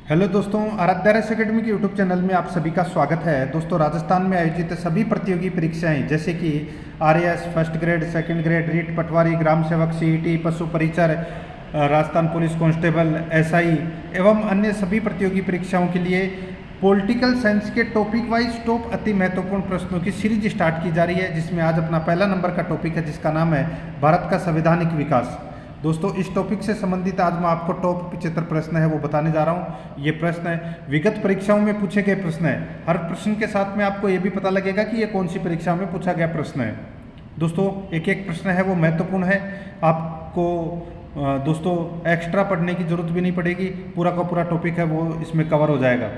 Hello दोस्तों, Aaradhya race academy के YouTube channel में आप सभी का स्वागत है। दोस्तों, राजस्थान में आयोजित सभी प्रतियोगी परीक्षाएं जैसे कि RAS first grade, second grade, REET Patwari, ग्राम सेवक, सीईटी, पशु परिचर, राजस्थान पुलिस कांस्टेबल, एसआई एवं अन्य सभी प्रतियोगी परीक्षाओं के लिए पॉलिटिकल साइंस के टॉपिक वाइज टॉप अति महत्वपूर्ण प्रश्नों की सीरीज स्टार्ट की जा रही है, जिसमें आज अपना पहला नंबर का टॉपिक है जिसका नाम है भारत का संवैधानिक विकास। दोस्तों, इस टॉपिक से संबंधित आज मैं आपको टॉप 75 प्रश्न है वो बताने जा रहा हूँ। ये प्रश्न विगत परीक्षाओं में पूछे गए प्रश्न है। हर प्रश्न के साथ में आपको ये भी पता लगेगा कि ये कौन सी परीक्षा में पूछा गया प्रश्न है। दोस्तों, एक एक प्रश्न है वो महत्वपूर्ण है। आपको दोस्तों एक्स्ट्रा पढ़ने की जरूरत भी नहीं पड़ेगी, पूरा का पूरा टॉपिक है वो इसमें कवर हो जाएगा।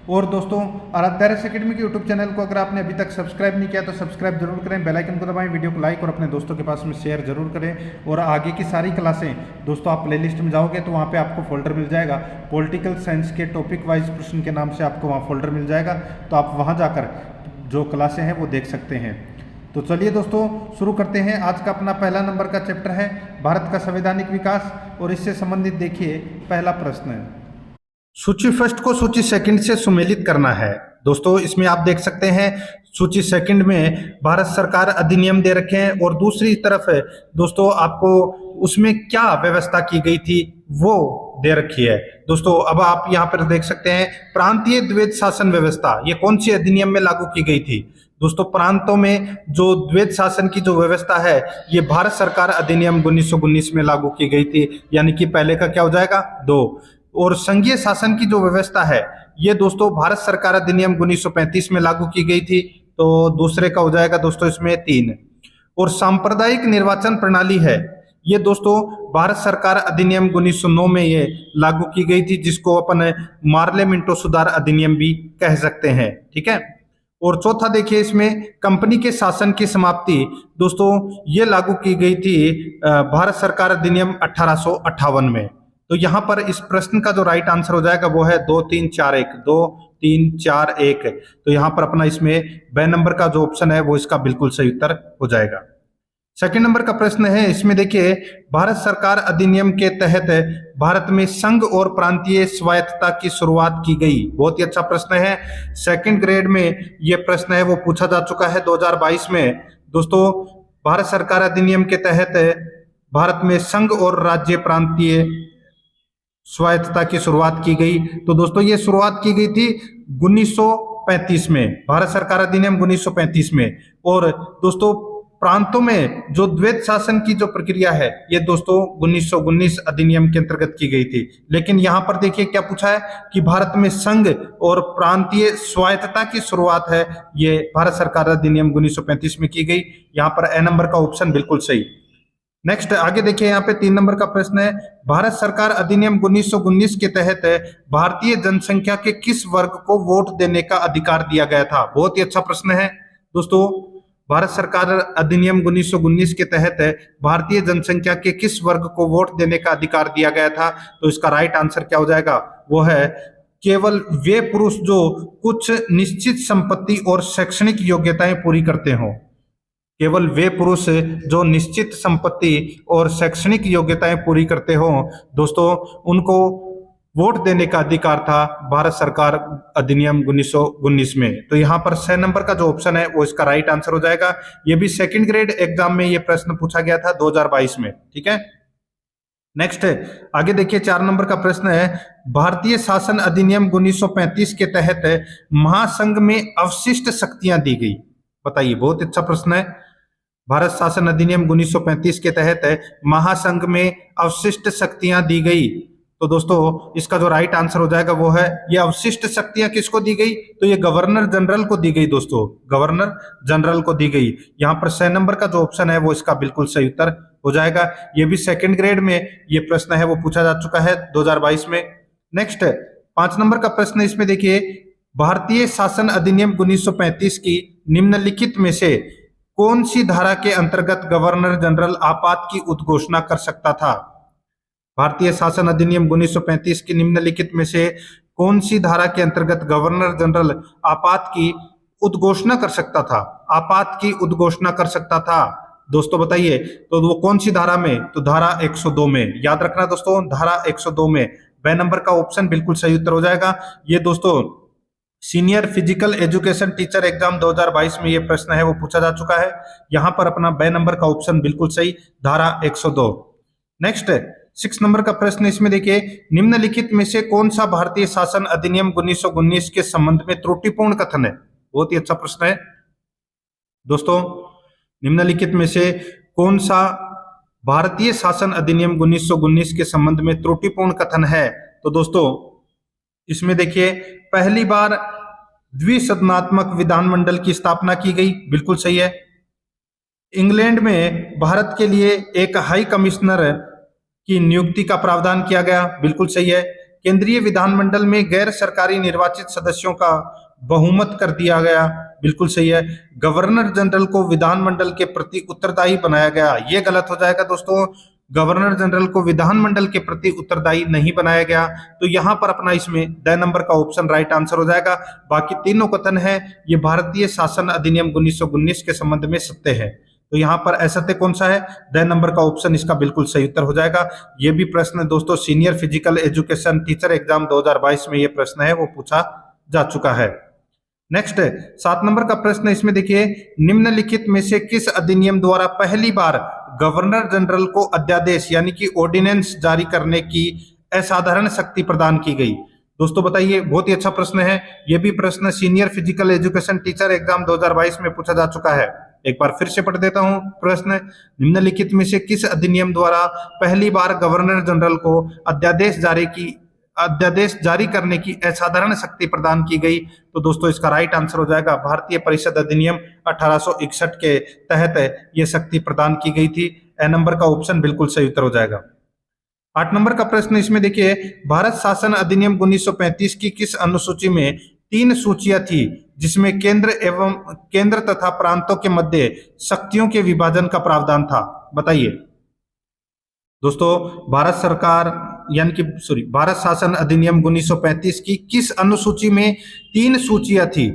और दोस्तों, आराध्या रेस अकेडमी के यूट्यूब चैनल को अगर आपने अभी तक सब्सक्राइब नहीं किया तो सब्सक्राइब जरूर करें, बेल आइकन को दबाएं, वीडियो को लाइक और अपने दोस्तों के पास में शेयर जरूर करें। और आगे की सारी क्लासें दोस्तों आप प्लेलिस्ट में जाओगे तो वहाँ पे आपको फोल्डर मिल जाएगा, पॉलिटिकल साइंस के टॉपिक वाइज प्रश्न के नाम से आपको वहाँ फोल्डर मिल जाएगा, तो आप वहाँ जाकर जो क्लासें हैं वो देख सकते हैं। तो चलिए दोस्तों शुरू करते हैं। आज का अपना पहला नंबर का चैप्टर है भारत का संवैधानिक विकास, और इससे संबंधित देखिए पहला प्रश्न है, सूची फर्स्ट को सूची सेकंड से सुमेलित करना है। दोस्तों, इसमें आप देख सकते हैं सूची सेकंड में भारत सरकार अधिनियम दे रखे हैं और दूसरी तरफ है दोस्तों आपको उसमें क्या व्यवस्था की गई थी वो दे रखी है। दोस्तों, अब आप यहाँ पर देख सकते हैं प्रांतीय द्वैध शासन व्यवस्था, ये कौन सी अधिनियम में लागू की गई थी। दोस्तों, प्रांतों में जो द्वैध शासन की जो व्यवस्था है ये भारत सरकार अधिनियम 1919 में लागू की गई थी, यानी कि पहले का क्या हो जाएगा 2। और संघीय शासन की जो व्यवस्था है ये दोस्तों भारत सरकार अधिनियम 1935 में लागू की गई थी, तो दूसरे का हो जाएगा दोस्तों इसमें 3। और सांप्रदायिक निर्वाचन प्रणाली है ये दोस्तों भारत सरकार अधिनियम 1909 में ये लागू की गई थी, जिसको अपन मार्ले मिंटो सुधार अधिनियम भी कह सकते हैं। ठीक है। और चौथा देखिए इसमें कंपनी के शासन की समाप्ति दोस्तों ये लागू की गई थी भारत सरकार अधिनियम 1858 में। तो यहाँ पर इस प्रश्न का जो राइट आंसर हो जाएगा वो है 2 3 4 1, 2 3 4 1। तो यहाँ पर अपना इसमें ब नंबर का जो ऑप्शन है वो इसका बिल्कुल सही उत्तर हो जाएगा। सेकंड नंबर का प्रश्न है, इसमें देखिए भारत सरकार अधिनियम के तहत भारत में संघ और प्रांतीय स्वायत्तता की शुरुआत की गई। बहुत ही अच्छा प्रश्न है, सेकंड ग्रेड में ये प्रश्न है वो पूछा जा चुका है 2022 में। दोस्तों, भारत सरकार अधिनियम के तहत भारत में संघ और राज्य प्रांतीय स्वायत्तता की शुरुआत की गई। तो दोस्तों ये शुरुआत की गई थी 1935 में, भारत सरकार अधिनियम 1935 में। और दोस्तों प्रांतों में जो द्वैध शासन की जो प्रक्रिया है ये दोस्तों 1919 अधिनियम के अंतर्गत की गई थी। लेकिन यहाँ पर देखिए क्या पूछा है कि भारत में संघ और प्रांतीय स्वायत्तता की शुरुआत है ये भारत सरकार अधिनियम 1935 में की गई। यहाँ पर ए नंबर का ऑप्शन बिल्कुल सही। नेक्स्ट आगे देखिए, यहाँ पे 3 नंबर का प्रश्न है, भारत सरकार अधिनियम 1919 के तहत भारतीय जनसंख्या के किस वर्ग को वोट देने का अधिकार दिया गया था। बहुत ही अच्छा प्रश्न है दोस्तों, भारत सरकार अधिनियम 1919 के तहत भारतीय जनसंख्या के किस वर्ग को वोट देने का अधिकार दिया गया था। तो इसका राइट आंसर क्या हो जाएगा, वो है केवल वे पुरुष जो कुछ निश्चित संपत्ति और शैक्षणिक योग्यताएं पूरी करते हों। केवल वे पुरुष जो निश्चित संपत्ति और शैक्षणिक योग्यताएं पूरी करते हो दोस्तों उनको वोट देने का अधिकार था भारत सरकार अधिनियम 1919 में। तो यहाँ पर 6 नंबर का जो ऑप्शन है वो इसका राइट आंसर हो जाएगा। ये भी सेकंड ग्रेड एग्जाम में ये प्रश्न पूछा गया था 2022 में। ठीक है। नेक्स्ट आगे देखिए 4 नंबर का प्रश्न है, भारतीय शासन अधिनियम 1935 के तहत महासंघ में अवशिष्ट शक्तियां दी गई। बताइए, बहुत अच्छा प्रश्न है। भारत शासन अधिनियम 1935 के तहत महासंघ में अवशिष्ट शक्तियां दी गई। तो दोस्तों इसका जो राइट आंसर हो जाएगा वो है, ये अवशिष्ट शक्तियां किसको दी गई, तो ये गवर्नर जनरल को दी गई। दोस्तों गवर्नर जनरल को दी गई। यहाँ पर 6 नंबर का जो ऑप्शन है वो इसका बिल्कुल सही उत्तर हो जाएगा। ये भी सेकंड ग्रेड में ये प्रश्न है वो पूछा जा चुका है 2022 में। नेक्स्ट 5 नंबर का प्रश्न, इसमें देखिए भारतीय शासन अधिनियम 1935 की निम्नलिखित में से कौन सी धारा के अंतर्गत गवर्नर जनरल आपात की उद्घोषणा कर सकता था। भारतीय शासन अधिनियम 1935 की निम्नलिखित में से कौन सी धारा के अंतर्गत गवर्नर जनरल आपात की उद्घोषणा कर सकता था, आपात की उद्घोषणा कर सकता था। दोस्तों बताइए, तो वो कौन सी धारा में, तो धारा 102 में। याद रखना दोस्तों, धारा 102 में ब नंबर का ऑप्शन बिल्कुल सही उत्तर हो जाएगा। ये दोस्तों senior physical education teacher exam 2022 में ये प्रश्न है वो पूछा जा चुका है। यहां पर अपना ब नंबर का ऑप्शन बिल्कुल सही, धारा 102। नेक्स्ट 6 नंबर का प्रश्न इसमें देखिए, निम्नलिखित में से कौन सा भारतीय शासन अधिनियम 1919 के संबंध में त्रुटिपूर्ण कथन है? बहुत ही अच्छा प्रश्न है दोस्तों। निम्नलिखित में से कौन सा भारतीय शासन अधिनियम 1919 के संबंध में त्रुटिपूर्ण कथन है? तो दोस्तों इसमें देखिए, पहली बार द्विसदनात्मक विधानमंडल की स्थापना की गई, बिल्कुल सही है। इंग्लैंड में भारत के लिए एक हाई कमिश्नर की नियुक्ति का प्रावधान किया गया, बिल्कुल सही है। केंद्रीय विधानमंडल में गैर सरकारी निर्वाचित सदस्यों का बहुमत कर दिया गया, बिल्कुल सही है। गवर्नर जनरल को विधानमंडल के प्रति उत्तरदायी बनाया गया, ये गलत हो जाएगा दोस्तों। गवर्नर जनरल को विधानमंडल के प्रति उत्तरदायी नहीं बनाया गया, तो यहां पर अपना इसमें द नंबर का ऑप्शन राइट आंसर हो जाएगा। बाकी तीनों कथन है ये भारतीय शासन अधिनियम 1919 के संबंध में सत्य है, तो यहाँ पर असत्य कौन सा है? द नंबर का ऑप्शन इसका बिल्कुल सही उत्तर हो जाएगा। ये भी प्रश्न दोस्तों senior physical education teacher exam 2022 में ये प्रश्न है वो पूछा जा चुका है। नेक्स्ट 7 नंबर का प्रश्न इसमें देखिए, निम्नलिखित में से किस अधिनियम द्वारा पहली बार गवर्नर जनरल को अध्यादेश यानी कि ऑर्डिनेंस जारी करने की असाधारण शक्ति प्रदान की गई? दोस्तों बताइए, बहुत ही अच्छा प्रश्न है। यह भी प्रश्न senior physical education teacher exam 2022 में पूछा जा चुका है। एक बार फिर से पढ़ देता हूं प्रश्न, निम्नलिखित में से किस अधिनियम द्वारा पहली बार गवर्नर जनरल को अध्यादेश जारी करने की असाधारण शक्ति प्रदान की गई? तो दोस्तों इसका राइट आंसर हो जाएगा भारतीय परिषद अधिनियम 1861 के तहत यह शक्ति प्रदान की गई थी। ए नंबर का ऑप्शन बिल्कुल सही उत्तर हो जाएगा। 8 नंबर का प्रश्न इसमें देखिए, भारत शासन अधिनियम 1935 की किस अनुसूची में 3 सूचियां थी जिसमें केंद्र तथा प्रांतों के मध्य शक्तियों के विभाजन का प्रावधान था? बताइए दोस्तों, भारत शासन अधिनियम 1935 की किस अनुसूची में 3 सूचियां थी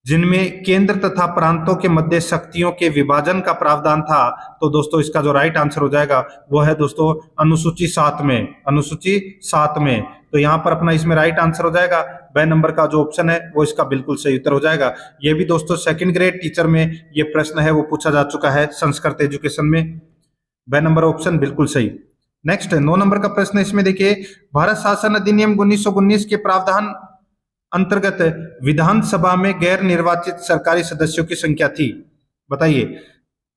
जिनमें केंद्र तथा प्रांतों के मध्य शक्तियों के विभाजन का प्रावधान था? तो दोस्तों इसका जो राइट आंसर हो जाएगा वो है दोस्तों अनुसूची 7 में, अनुसूची 7 में। तो यहाँ पर अपना इसमें राइट आंसर हो जाएगा ब नंबर का जो ऑप्शन है वो इसका बिल्कुल सही उत्तर हो जाएगा। ये भी दोस्तों सेकंड ग्रेड टीचर में ये प्रश्न है वो पूछा जा चुका है संस्कृत एजुकेशन में। ब नंबर ऑप्शन बिल्कुल सही। नेक्स्ट 9 नंबर का प्रश्न इसमें देखिए, भारत शासन अधिनियम 1919 के प्रावधान अंतर्गत विधानसभा में गैर निर्वाचित सरकारी सदस्यों की संख्या थी? बताइए,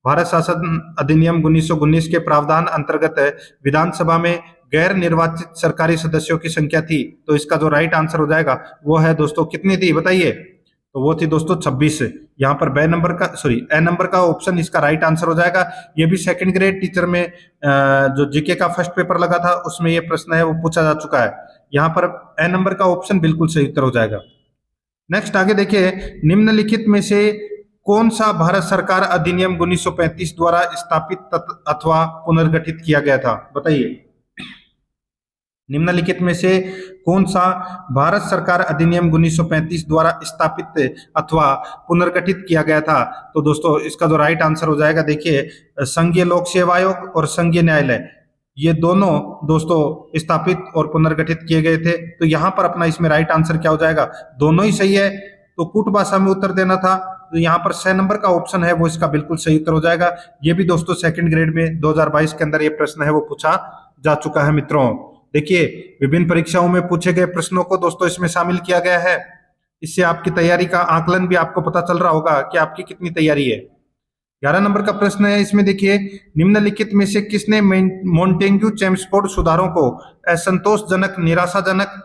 भारत शासन अधिनियम 1919 के प्रावधान अंतर्गत विधानसभा में गैर निर्वाचित सरकारी सदस्यों की संख्या थी, तो इसका जो राइट आंसर हो जाएगा वो है दोस्तों कितनी थी? बताइए, तो वो थी दोस्तों 26। यहाँ पर ए नंबर का ऑप्शन इसका राइट आंसर हो जाएगा। ये भी सेकंड ग्रेड टीचर में जो जीके का फर्स्ट पेपर लगा था उसमें ये प्रश्न है वो पूछा जा चुका है। यहाँ पर ए नंबर का ऑप्शन बिल्कुल सही उत्तर हो जाएगा। नेक्स्ट आगे देखिए, निम्नलिखित में से कौन सा भारत सरकार अधिनियम 1935 द्वारा स्थापित अथवा पुनर्गठित किया गया था? बताइए, निम्नलिखित में से कौन सा भारत सरकार अधिनियम 1935 द्वारा स्थापित अथवा पुनर्गठित किया गया था? तो दोस्तों इसका जो राइट आंसर हो जाएगा, देखिए संघीय लोक सेवा आयोग और संघीय न्यायालय ये दोनों दोस्तों स्थापित और पुनर्गठित किए गए थे। तो यहाँ पर अपना इसमें राइट आंसर क्या हो जाएगा? दोनों ही सही है, तो कूट भाषा में उत्तर देना था, तो यहाँ पर 6 नंबर का ऑप्शन है वो इसका बिल्कुल सही उत्तर हो जाएगा। ये भी दोस्तों सेकंड ग्रेड में 2022 के अंदर ये प्रश्न है वो पूछा जा चुका है। मित्रों देखिए, विभिन्न परीक्षाओं में पूछे गए प्रश्नों को दोस्तों इसमें शामिल किया गया है। इससे आपकी तैयारी का आकलन भी आपको पता चल रहा होगा कि आपकी कितनी तैयारी है। 11 नंबर का प्रश्न है इसमें देखिए, निम्नलिखित में से किसने मोंटेग्यू चेम्सफोर्ड सुधारों को असंतोषजनक, निराशाजनक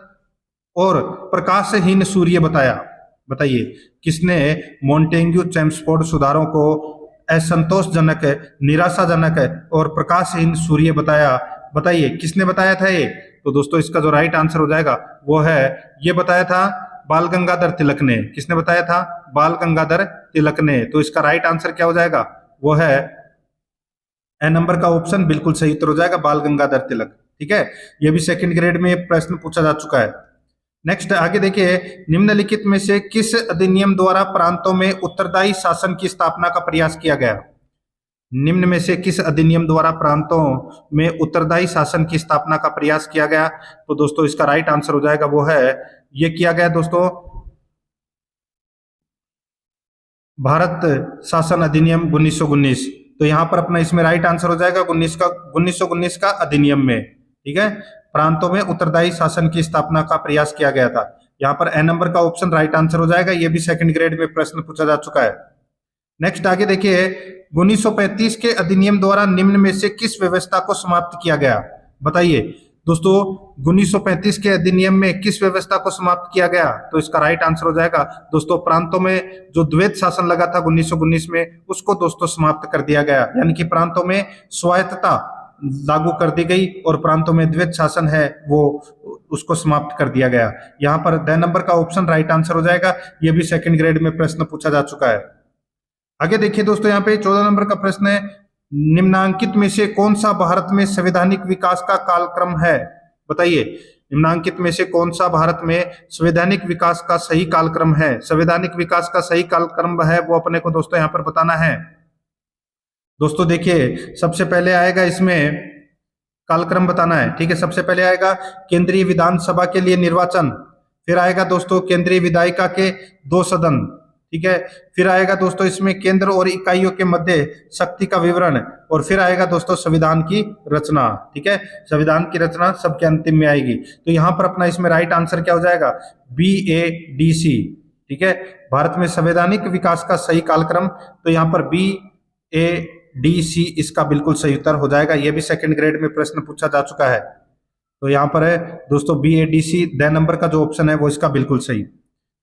और प्रकाशहीन सूर्य बताया? बताइए, किसने मोंटेग्यू चेम्सफोर्ड सुधारों को असंतोषजनक, निराशाजनक और प्रकाशहीन सूर्य बताया? बताइए किसने बताया था ये? तो दोस्तों इसका जो राइट आंसर हो जाएगा वो है, ये बताया था बाल गंगाधर तिलक ने। किसने बताया था? बाल गंगाधर तिलक ने। तो इसका राइट आंसर क्या हो जाएगा? वो है ए नंबर का ऑप्शन बिल्कुल सही उत्तर हो जाएगा, बाल गंगाधर तिलक। ठीक है, ये भी सेकंड ग्रेड में प्रश्न पूछा जा चुका है। नेक्स्ट आगे देखिए, निम्नलिखित में से किस अधिनियम द्वारा प्रांतों में उत्तरदायी शासन की स्थापना का प्रयास किया गया? निम्न में से किस अधिनियम द्वारा प्रांतों में उत्तरदायी शासन की स्थापना का प्रयास किया गया? तो दोस्तों इसका राइट आंसर हो जाएगा वो है, ये किया गया दोस्तों भारत शासन अधिनियम 1919। तो यहाँ पर अपना इसमें राइट आंसर हो जाएगा 1919 का अधिनियम में, ठीक है, प्रांतों में उत्तरदायी शासन की स्थापना का प्रयास किया गया था। यहाँ पर ए नंबर का ऑप्शन राइट आंसर हो जाएगा, ये भी सेकंड ग्रेड में प्रश्न पूछा जा चुका है। नेक्स्ट आगे देखिए, 1935 के अधिनियम द्वारा निम्न में से किस व्यवस्था को समाप्त किया गया? बताइए दोस्तों, 1935 के अधिनियम में किस व्यवस्था को समाप्त किया गया? तो इसका राइट आंसर हो जाएगा दोस्तों प्रांतों में जो द्वैध शासन लगा था 1919 में, उसको दोस्तों समाप्त कर दिया गया, यानी कि प्रांतों में स्वायत्तता लागू कर दी गई और प्रांतों में द्वैध शासन है वो उसको समाप्त कर दिया गया। यहाँ पर द नंबर का ऑप्शन राइट आंसर हो जाएगा, ये भी सेकंड ग्रेड में प्रश्न पूछा जा चुका है। आगे देखिए दोस्तों, यहाँ पे 14 नंबर का प्रश्न है, निम्नांकित में से कौन सा भारत में संवैधानिक विकास का कालक्रम है? बताइए, निम्नांकित में से कौन सा भारत में संवैधानिक विकास का सही कालक्रम है? संवैधानिक विकास का सही कालक्रम है वो अपने को दोस्तों यहाँ पर बताना है। दोस्तों देखिए, सबसे पहले आएगा इसमें कालक्रम बताना है, ठीक है। सबसे पहले आएगा केंद्रीय विधानसभा के लिए निर्वाचन, फिर आएगा दोस्तों केंद्रीय विधायिका के 2 सदन, ठीक है, फिर आएगा दोस्तों इसमें केंद्र और इकाइयों के मध्य शक्ति का विवरण, और फिर आएगा दोस्तों संविधान की रचना, ठीक है। संविधान की रचना सबके अंतिम में आएगी। तो यहाँ पर अपना इसमें राइट आंसर क्या हो जाएगा? BADC, ठीक है, भारत में संवैधानिक विकास का सही कालक्रम। तो यहाँ पर BADC इसका बिल्कुल सही उत्तर हो जाएगा, यह भी सेकंड ग्रेड में प्रश्न पूछा जा चुका है। तो यहाँ पर है दोस्तों BADC, द नंबर का जो ऑप्शन है वो इसका बिल्कुल सही।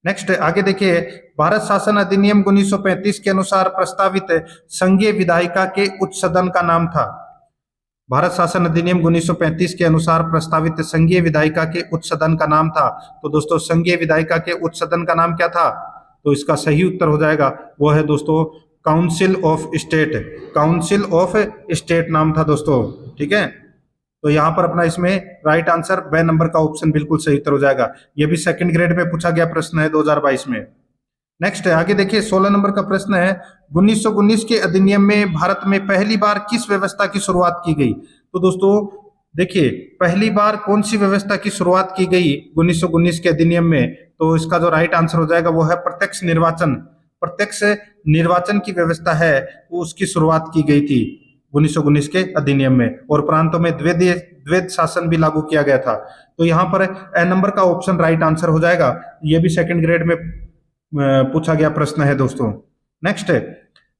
नेक्स्ट आगे देखिए, भारत शासन अधिनियम 1935 के अनुसार प्रस्तावित संघीय विधायिका के उच्च सदन का नाम था। भारत शासन अधिनियम 1935 के अनुसार प्रस्तावित संघीय विधायिका के उच्च सदन का नाम था। तो दोस्तों संघीय विधायिका के उच्च सदन का नाम क्या था? तो इसका सही उत्तर हो जाएगा वो है दोस्तों council of state, council of state नाम था दोस्तों, ठीक है। तो यहाँ पर अपना इसमें राइट आंसर ब नंबर का ऑप्शन बिल्कुल सही उत्तर हो जाएगा, ये भी सेकंड ग्रेड में पूछा गया प्रश्न है 2022 में। नेक्स्ट है आगे देखिए, 16 नंबर का प्रश्न है, 1919 के अधिनियम में भारत में पहली बार किस व्यवस्था की शुरुआत की गई? तो दोस्तों देखिए, पहली बार कौन सी व्यवस्था की शुरुआत की गई 1919 के अधिनियम में? तो इसका जो राइट आंसर हो जाएगा वो है प्रत्यक्ष निर्वाचन। प्रत्यक्ष निर्वाचन की व्यवस्था है वो उसकी शुरुआत की गई थी 1919 के अधिनियम में, और प्रांतों में द्वैध शासन भी लागू किया गया था। तो यहाँ पर ए नंबर का ऑप्शन राइट आंसर हो जाएगा, ये भी सेकंड ग्रेड में पूछा गया प्रश्न है दोस्तों। नेक्स्ट है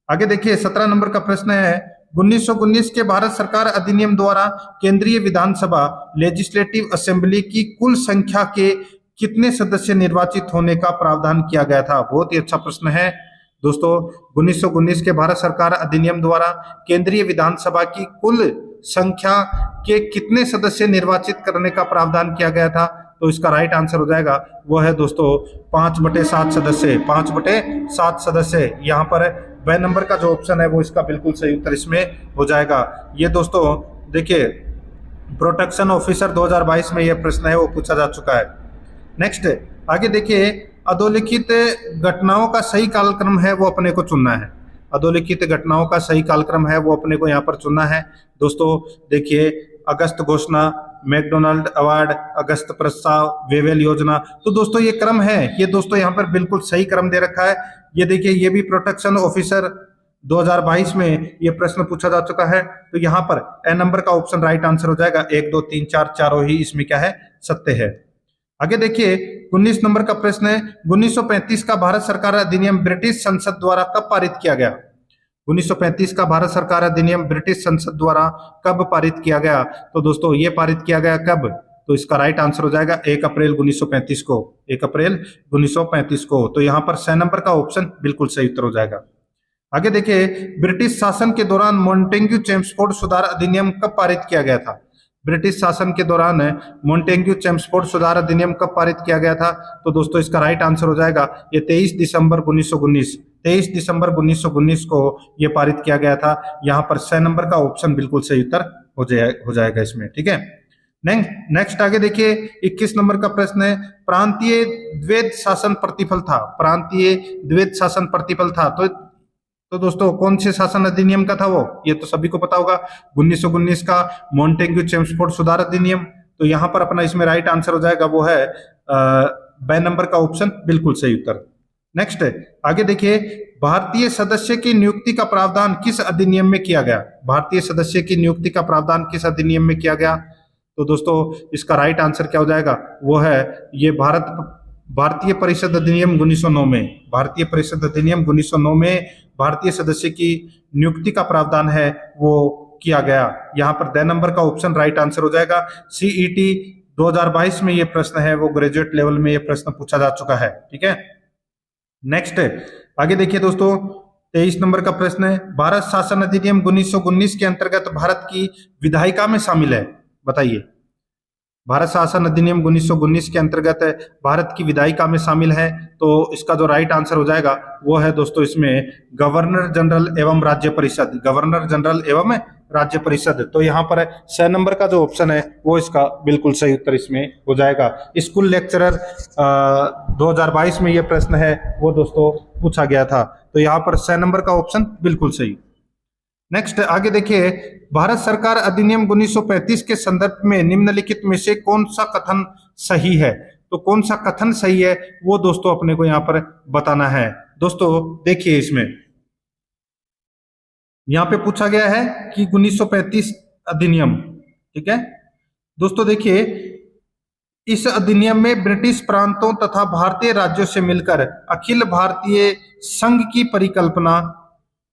आगे देखिए, 17 नंबर का प्रश्न है, 1919 के भारत सरकार अधिनियम द्वारा केंद्रीय विधानसभा लेजिस्लेटिव असेंबली की कुल संख्या के कितने सदस्य निर्वाचित होने का प्रावधान किया गया था? बहुत ही अच्छा प्रश्न है दोस्तों। 1919 के भारत सरकार अधिनियम द्वारा केंद्रीय विधानसभा की कुल संख्या के कितने सदस्य निर्वाचित करने का प्रावधान किया गया था? तो इसका राइट आंसर हो जाएगा वो है दोस्तों 5/7 सदस्य, 5/7 सदस्य। यहाँ पर ब नंबर का जो ऑप्शन है वो इसका बिल्कुल सही उत्तर इसमें हो जाएगा। ये दोस्तों देखिए, प्रोटेक्शन ऑफिसर 2022 में यह प्रश्न है वो पूछा जा चुका है। नेक्स्ट आगे देखिए, अधोलिखित घटनाओं का सही कालक्रम है वो अपने को चुनना है। अधोलिखित घटनाओं का सही कालक्रम है वो अपने को यहाँ पर चुनना है दोस्तों। देखिए, अगस्त घोषणा, मैकडोनाल्ड अवार्ड, अगस्त प्रस्ताव, वेवेल योजना। तो दोस्तों ये क्रम है, ये दोस्तों यहाँ पर बिल्कुल सही क्रम दे रखा है। ये देखिए, ये भी प्रोटेक्शन ऑफिसर 2022 में ये प्रश्न पूछा जा चुका है। तो यहाँ पर ए नंबर का ऑप्शन राइट आंसर हो जाएगा, 1 2 3 4 चारों ही इसमें क्या है? सत्य है। आगे देखिए, 19 नंबर का प्रश्न है, 1935 का भारत सरकार अधिनियम ब्रिटिश संसद द्वारा कब पारित किया गया? 1935 का भारत सरकार अधिनियम ब्रिटिश संसद द्वारा कब पारित किया गया? तो दोस्तों ये पारित किया गया कब? तो इसका राइट आंसर हो जाएगा 1 अप्रैल 1935 को, 1 अप्रैल 1935 को। तो यहाँ पर 6 नंबर का ऑप्शन बिल्कुल सही उत्तर हो जाएगा। आगे देखिए, ब्रिटिश शासन के दौरान मोंटेग्यू चेम्सफोर्ड सुधार अधिनियम कब पारित किया गया था? ब्रिटिश शासन के दौरान मोंटेग्यू चेम्सफोर्ड सुधार अधिनियम कब पारित किया गया था? तो दोस्तों इसका राइट आंसर हो जाएगा ये 23 दिसंबर 1919, 23 दिसंबर 1919 को ये पारित किया गया था। यहाँ पर 6 नंबर का ऑप्शन बिल्कुल सही उत्तर हो जाएगा इसमें, ठीक है। नेक्स्ट आगे देखिए, 21 नंबर का प्रश्न है, प्रांतीय द्वैध शासन प्रतिफल था, प्रांतीय द्वैध शासन प्रतिफल था। तो तो दोस्तों कौन से शासन अधिनियम का था वो, ये तो सभी को पता होगा, 1919 का मॉन्टेग्यू चेम्सफोर्ड सुधार अधिनियम। तो यहां पर अपना इसमें राइट आंसर हो जाएगा वो है ब नंबर का ऑप्शन बिल्कुल सही उत्तर। नेक्स्ट आगे देखिए, भारतीय सदस्य की नियुक्ति का प्रावधान किस अधिनियम में किया गया? भारतीय सदस्य की नियुक्ति का प्रावधान किस अधिनियम में किया गया? तो दोस्तों इसका राइट आंसर क्या हो जाएगा, वो है ये भारतीय परिषद अधिनियम 1909 में, भारतीय परिषद अधिनियम 1909 में भारतीय सदस्य की नियुक्ति का प्रावधान है वो किया गया। यहाँ पर द नंबर का ऑप्शन राइट आंसर हो जाएगा। सीईटी 2022 में ये प्रश्न है वो ग्रेजुएट लेवल में ये प्रश्न पूछा जा चुका है। ठीक है, नेक्स्ट आगे देखिए दोस्तों, 23 नंबर का प्रश्न है, भारत शासन अधिनियम 1919 के अंतर्गत भारत की विधायिका में शामिल है, बताइए। भारत शासन अधिनियम 1919 के अंतर्गत भारत की विधायिका में शामिल है, तो इसका जो राइट आंसर हो जाएगा वो है दोस्तों इसमें गवर्नर जनरल एवं राज्य परिषद, गवर्नर जनरल एवं राज्य परिषद। तो यहाँ पर 6 नंबर का जो ऑप्शन है वो इसका बिल्कुल सही उत्तर इसमें हो जाएगा। स्कूल लेक्चरर 2022 में ये प्रश्न है वो दोस्तों पूछा गया था, तो यहाँ पर 6 नंबर का ऑप्शन बिल्कुल सही। नेक्स्ट आगे देखिए, भारत सरकार अधिनियम 1935 के संदर्भ में निम्नलिखित में से कौन सा कथन सही है? तो कौन सा कथन सही है वो दोस्तों अपने को यहाँ पर बताना है। दोस्तों देखिए, इसमें यहाँ पे पूछा गया है कि 1935 अधिनियम, ठीक है दोस्तों, देखिए इस अधिनियम में ब्रिटिश प्रांतों तथा भारतीय राज्यों से मिलकर अखिल भारतीय संघ की परिकल्पना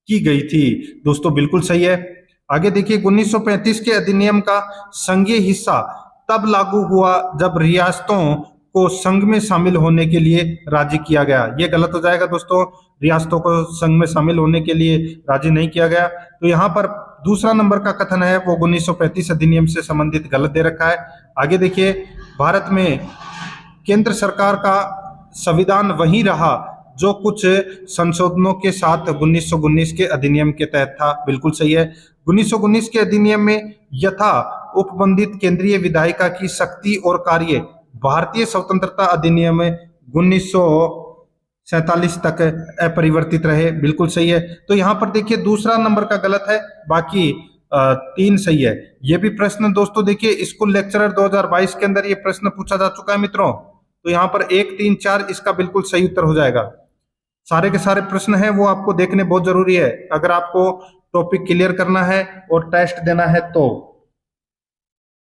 की गई थी। दोस्तों बिल्कुल सही है। आगे देखिए, 1935 के अधिनियम का संघीय हिस्सा तब लागू हुआ जब रियासतों को संघ में शामिल होने के लिए राजी किया गया। ये गलत हो जाएगा दोस्तों, रियासतों को संघ में शामिल होने के लिए राजी नहीं किया गया। तो यहाँ पर दूसरा नंबर का कथन है वो 1935 अधिनियम से संबंधित गलत दे रखा है। आगे देखिए, भारत में केंद्र सरकार का संविधान वही रहा जो कुछ संशोधनों के साथ 1919 के अधिनियम के तहत था, बिल्कुल सही है। 1919 के अधिनियम में यथा उपबंधित केंद्रीय विधायिका की शक्ति और कार्य भारतीय स्वतंत्रता अधिनियम 1947 तक अपरिवर्तित रहे, बिल्कुल सही है। तो यहाँ पर देखिए दूसरा नंबर का गलत है, बाकी 3 सही है। ये भी प्रश्न दोस्तों देखिए स्कूल लेक्चरर 2022 के अंदर ये प्रश्न पूछा जा चुका है मित्रों, तो यहाँ पर 1, 3, 4 इसका बिल्कुल सही उत्तर हो जाएगा। सारे के सारे प्रश्न हैं वो आपको देखने बहुत जरूरी है अगर आपको टॉपिक क्लियर करना है और टेस्ट देना है तो,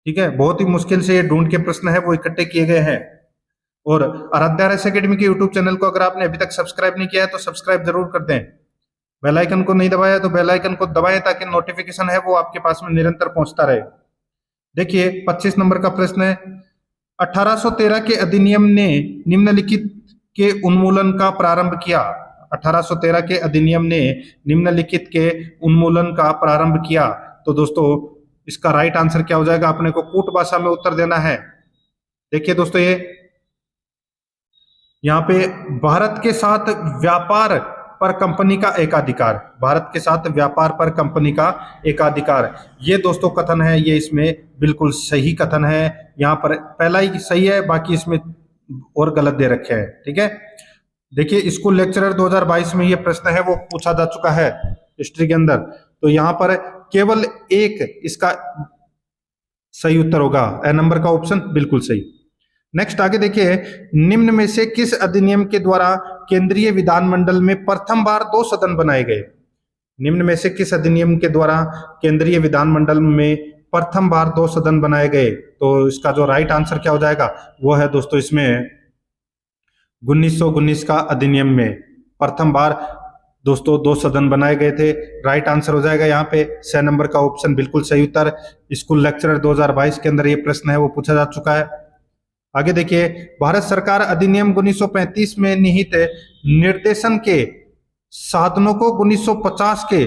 ठीक है। बहुत ही मुश्किल से ये ढूंढ के प्रश्न है वो इकट्ठे किए गए हैं। और आराध्या RS एकेडमी के यूट्यूब चैनल को अगर आपने अभी तक सब्सक्राइब नहीं किया है तो सब्सक्राइब जरूर कर दें। बेल आइकन को नहीं दबाया तो बेल आइकन को दबाएं ताकि नोटिफिकेशन है वो आपके पास में निरंतर पहुंचता रहे। देखिए 25 नंबर का प्रश्न है, 1813 के अधिनियम ने निम्नलिखित के उन्मूलन का प्रारंभ किया। 1813 के अधिनियम ने निम्नलिखित के उन्मूलन का प्रारंभ किया। तो दोस्तों इसका राइट आंसर क्या हो जाएगा, अपने को कूट भाषा में उत्तर देना है। देखिए दोस्तों, ये यहाँ पे भारत के साथ व्यापार पर कंपनी का एकाधिकार, भारत के साथ व्यापार पर कंपनी का एकाधिकार, ये दोस्तों कथन है, ये इसमें बिल्कुल सही कथन है। यहाँ पर पहला ही सही है, बाकी इसमें और गलत दे रखे हैं, ठीक है। देखिए स्कूल लेक्चरर 2022 में ये प्रश्न है वो पूछा जा चुका है हिस्ट्री के अंदर, तो यहाँ पर केवल एक इसका सही उत्तर होगा, ए नंबर का ऑप्शन बिल्कुल सही। नेक्स्ट आगे देखिए, निम्न में से किस अधिनियम के द्वारा केंद्रीय विधानमंडल में प्रथम बार 2 सदन बनाए गए? निम्न में से किस अधिनियम के द्वारा केंद्रीय विधानमंडल में प्रथम बार 2 सदन बनाए गए? तो इसका जो राइट आंसर क्या हो जाएगा वो है दोस्तों इसमें 1919 का अधिनियम में प्रथम बार दोस्तों 2 सदन बनाए गए थे। राइट आंसर हो जाएगा यहाँ पे 6 नंबर का ऑप्शन बिल्कुल सही उत्तर। स्कूल लेक्चरर 2022 के अंदर ये प्रश्न है वो पूछा जा चुका है। आगे देखिए, भारत सरकार अधिनियम 1935 में निहित निर्देशन के साधनों को 1950 के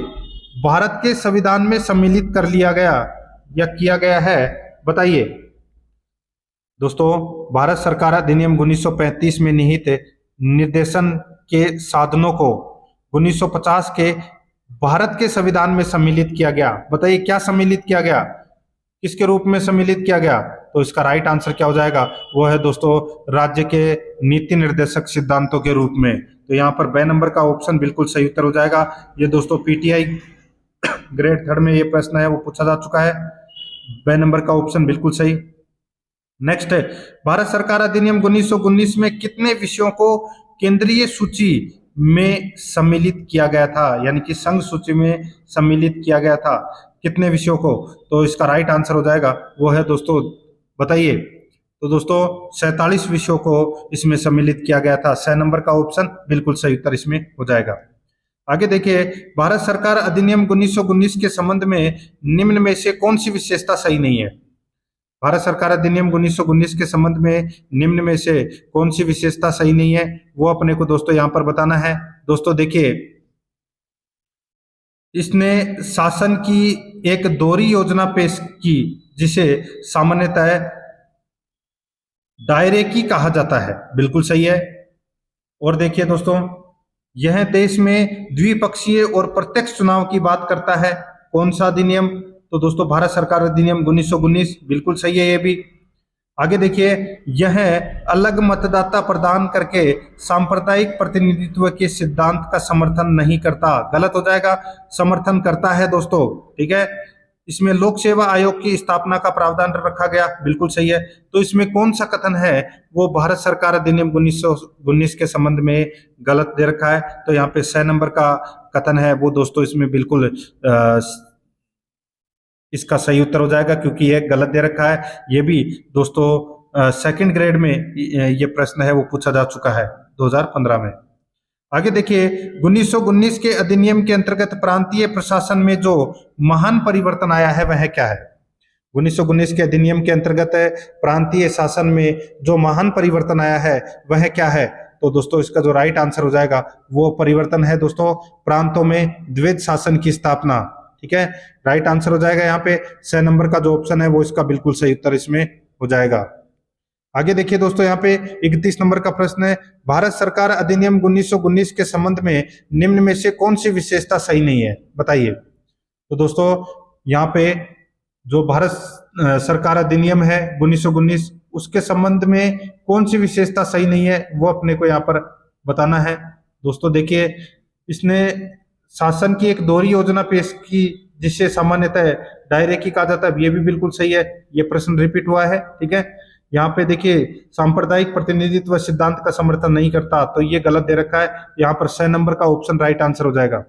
भारत के संविधान में सम्मिलित कर लिया गया या किया गया है, बताइए। दोस्तों भारत सरकार अधिनियम 1935 में निहित निर्देशन के साधनों को 1950 के भारत के संविधान में सम्मिलित किया गया, बताइए क्या सम्मिलित किया गया, किसके रूप में सम्मिलित किया गया? तो इसका राइट आंसर क्या हो जाएगा वो है दोस्तों राज्य के नीति निर्देशक सिद्धांतों के रूप में। तो यहाँ पर ब नंबर का ऑप्शन बिल्कुल सही उत्तर हो जाएगा। ये दोस्तों पीटीआई ग्रेड थर्ड में ये प्रश्न है वो पूछा जा चुका है। ब नंबर का ऑप्शन बिल्कुल सही। नेक्स्ट है, भारत सरकार अधिनियम 1919 में कितने विषयों को केंद्रीय सूची में सम्मिलित किया गया था, यानी कि संघ सूची में सम्मिलित किया गया था, कितने विषयों को? तो इसका राइट आंसर हो जाएगा वो है दोस्तों, बताइए। तो दोस्तों 47 विषयों को इसमें सम्मिलित किया गया था। 6 नंबर का ऑप्शन बिल्कुल सही उत्तर इसमें हो जाएगा। आगे देखिए, भारत सरकार अधिनियम 1919 के संबंध में निम्न में से कौन सी विशेषता सही नहीं है? भारत सरकार अधिनियम 1919 के संबंध में निम्न में से कौन सी विशेषता सही नहीं है, वो अपने को दोस्तों यहां पर बताना है। दोस्तों देखिए, इसने शासन की एक दोहरी योजना पेश की जिसे सामान्यतः दायरे की कहा जाता है, बिल्कुल सही है। और देखिए दोस्तों, यह देश में द्विपक्षीय और प्रत्यक्ष चुनाव की बात करता है। कौन सा अधिनियम? तो दोस्तों भारत सरकार अधिनियम 1919, बिल्कुल सही है ये भी। आगे देखिए, यह अलग मतदाता प्रदान करके सांप्रदायिक प्रतिनिधित्व के सिद्धांत का समर्थन नहीं करता, गलत हो जाएगा, समर्थन करता है दोस्तों, ठीक है। इसमें लोक सेवा आयोग की स्थापना का प्रावधान रखा गया, बिल्कुल सही है। तो इसमें कौन सा कथन है वो भारत सरकार अधिनियम 1919 के संबंध में गलत दे रखा है? तो यहाँ पे 6 नंबर का कथन है वो दोस्तों इसमें बिल्कुल इसका सही उत्तर हो जाएगा, क्योंकि ये गलत दे रखा है। ये भी दोस्तों सेकंड ग्रेड में ये प्रश्न है वो पूछा जा चुका है 2015 में। आगे देखिए, 1919 के अधिनियम के अंतर्गत प्रांतीय प्रशासन में जो महान परिवर्तन आया है वह क्या है? 1919 के अधिनियम के अंतर्गत प्रांतीय शासन में जो महान परिवर्तन आया है वह क्या है? तो दोस्तों इसका जो राइट आंसर हो जाएगा वो परिवर्तन है दोस्तों प्रांतों में द्वैध शासन की स्थापना, ठीक है। राइट आंसर हो जाएगा यहाँ पे 6 नंबर का जो ऑप्शन है वो इसका बिल्कुल सही उत्तर इसमें हो जाएगा। आगे देखिए दोस्तों, यहाँ पे 31 नंबर का प्रश्न है, भारत सरकार अधिनियम 1919 के संबंध में निम्न में से कौन सी विशेषता सही नहीं है, बताइए। तो दोस्तों यहाँ पे जो भारत सरकार अधिनियम है 1919 उसके संबंध में कौन सी विशेषता सही नहीं है वो अपने को यहाँ पर बताना है। दोस्तों देखिए, इसने शासन की एक दोहरी योजना पेश की जिससे सामान्यतः दायरे की कहा जाता है, ये भी बिल्कुल सही है, ये प्रश्न रिपीट हुआ है, ठीक है। यहाँ पे देखिए, सांप्रदायिक प्रतिनिधित्व सिद्धांत का समर्थन नहीं करता, तो ये गलत दे रखा है। यहाँ पर 6 नंबर का ऑप्शन राइट आंसर हो जाएगा।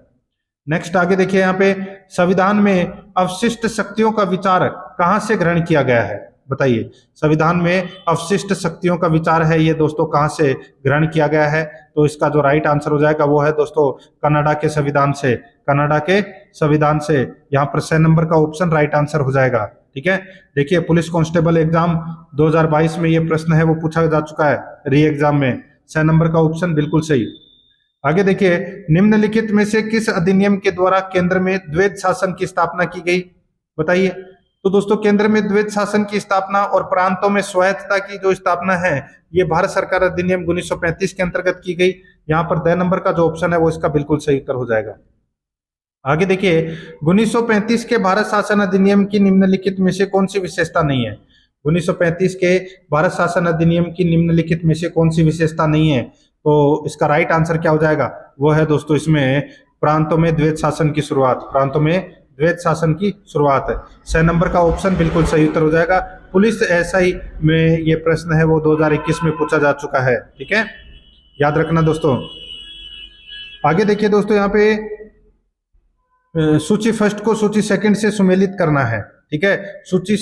नेक्स्ट आगे देखिए, यहाँ पे संविधान में अवशिष्ट शक्तियों का विचार कहाँ से ग्रहण किया गया है, बताइए। संविधान में अवशिष्ट शक्तियों का विचार है ये दोस्तों कहाँ से ग्रहण किया गया है? तो इसका जो राइट आंसर हो जाएगा वो है दोस्तों कनाडा के संविधान से, कनाडा के संविधान से। यहाँ पर 6 नंबर का ऑप्शन राइट आंसर हो जाएगा, ठीक है। देखिए, पुलिस कांस्टेबल एग्जाम 2022 में ये प्रश्न है वो पूछा जा चुका है री एग्जाम में। 6 नंबर का ऑप्शन बिल्कुल सही। आगे देखिए, निम्नलिखित में से किस अधिनियम के द्वारा केंद्र में द्वैध शासन की स्थापना की गई, बताइए। तो दोस्तों केंद्र में द्वैध शासन की स्थापना और प्रांतों में स्वायत्तता की जो स्थापना है ये भारत सरकार अधिनियम 1935 के अंतर्गत की गई। यहाँ पर 2 नंबर का जो ऑप्शन है वो इसका बिल्कुल सही उत्तर हो जाएगा। आगे देखिए, 1935 के भारत शासन अधिनियम की निम्नलिखित में से कौन सी विशेषता नहीं है? 1935 के भारत शासन अधिनियम की निम्नलिखित में से कौन सी विशेषता नहीं है? तो इसका राइट आंसर क्या हो जाएगा? वो है दोस्तों इसमें प्रांतों में द्वैध शासन की शुरुआत, प्रांतों में द्वैध शासन की शुरुआत है। 6 नंबर का ऑप्शन बिल्कुल सही उत्तर हो जाएगा। पुलिस एसआई में ये प्रश्न है वो 2021 में पूछा जा चुका है, ठीक है, याद रखना दोस्तों। आगे देखिए दोस्तों, यहाँ पे सूची फर्स्ट को सूची सेकंड से सुमेलित करना है, ठीक है। सूची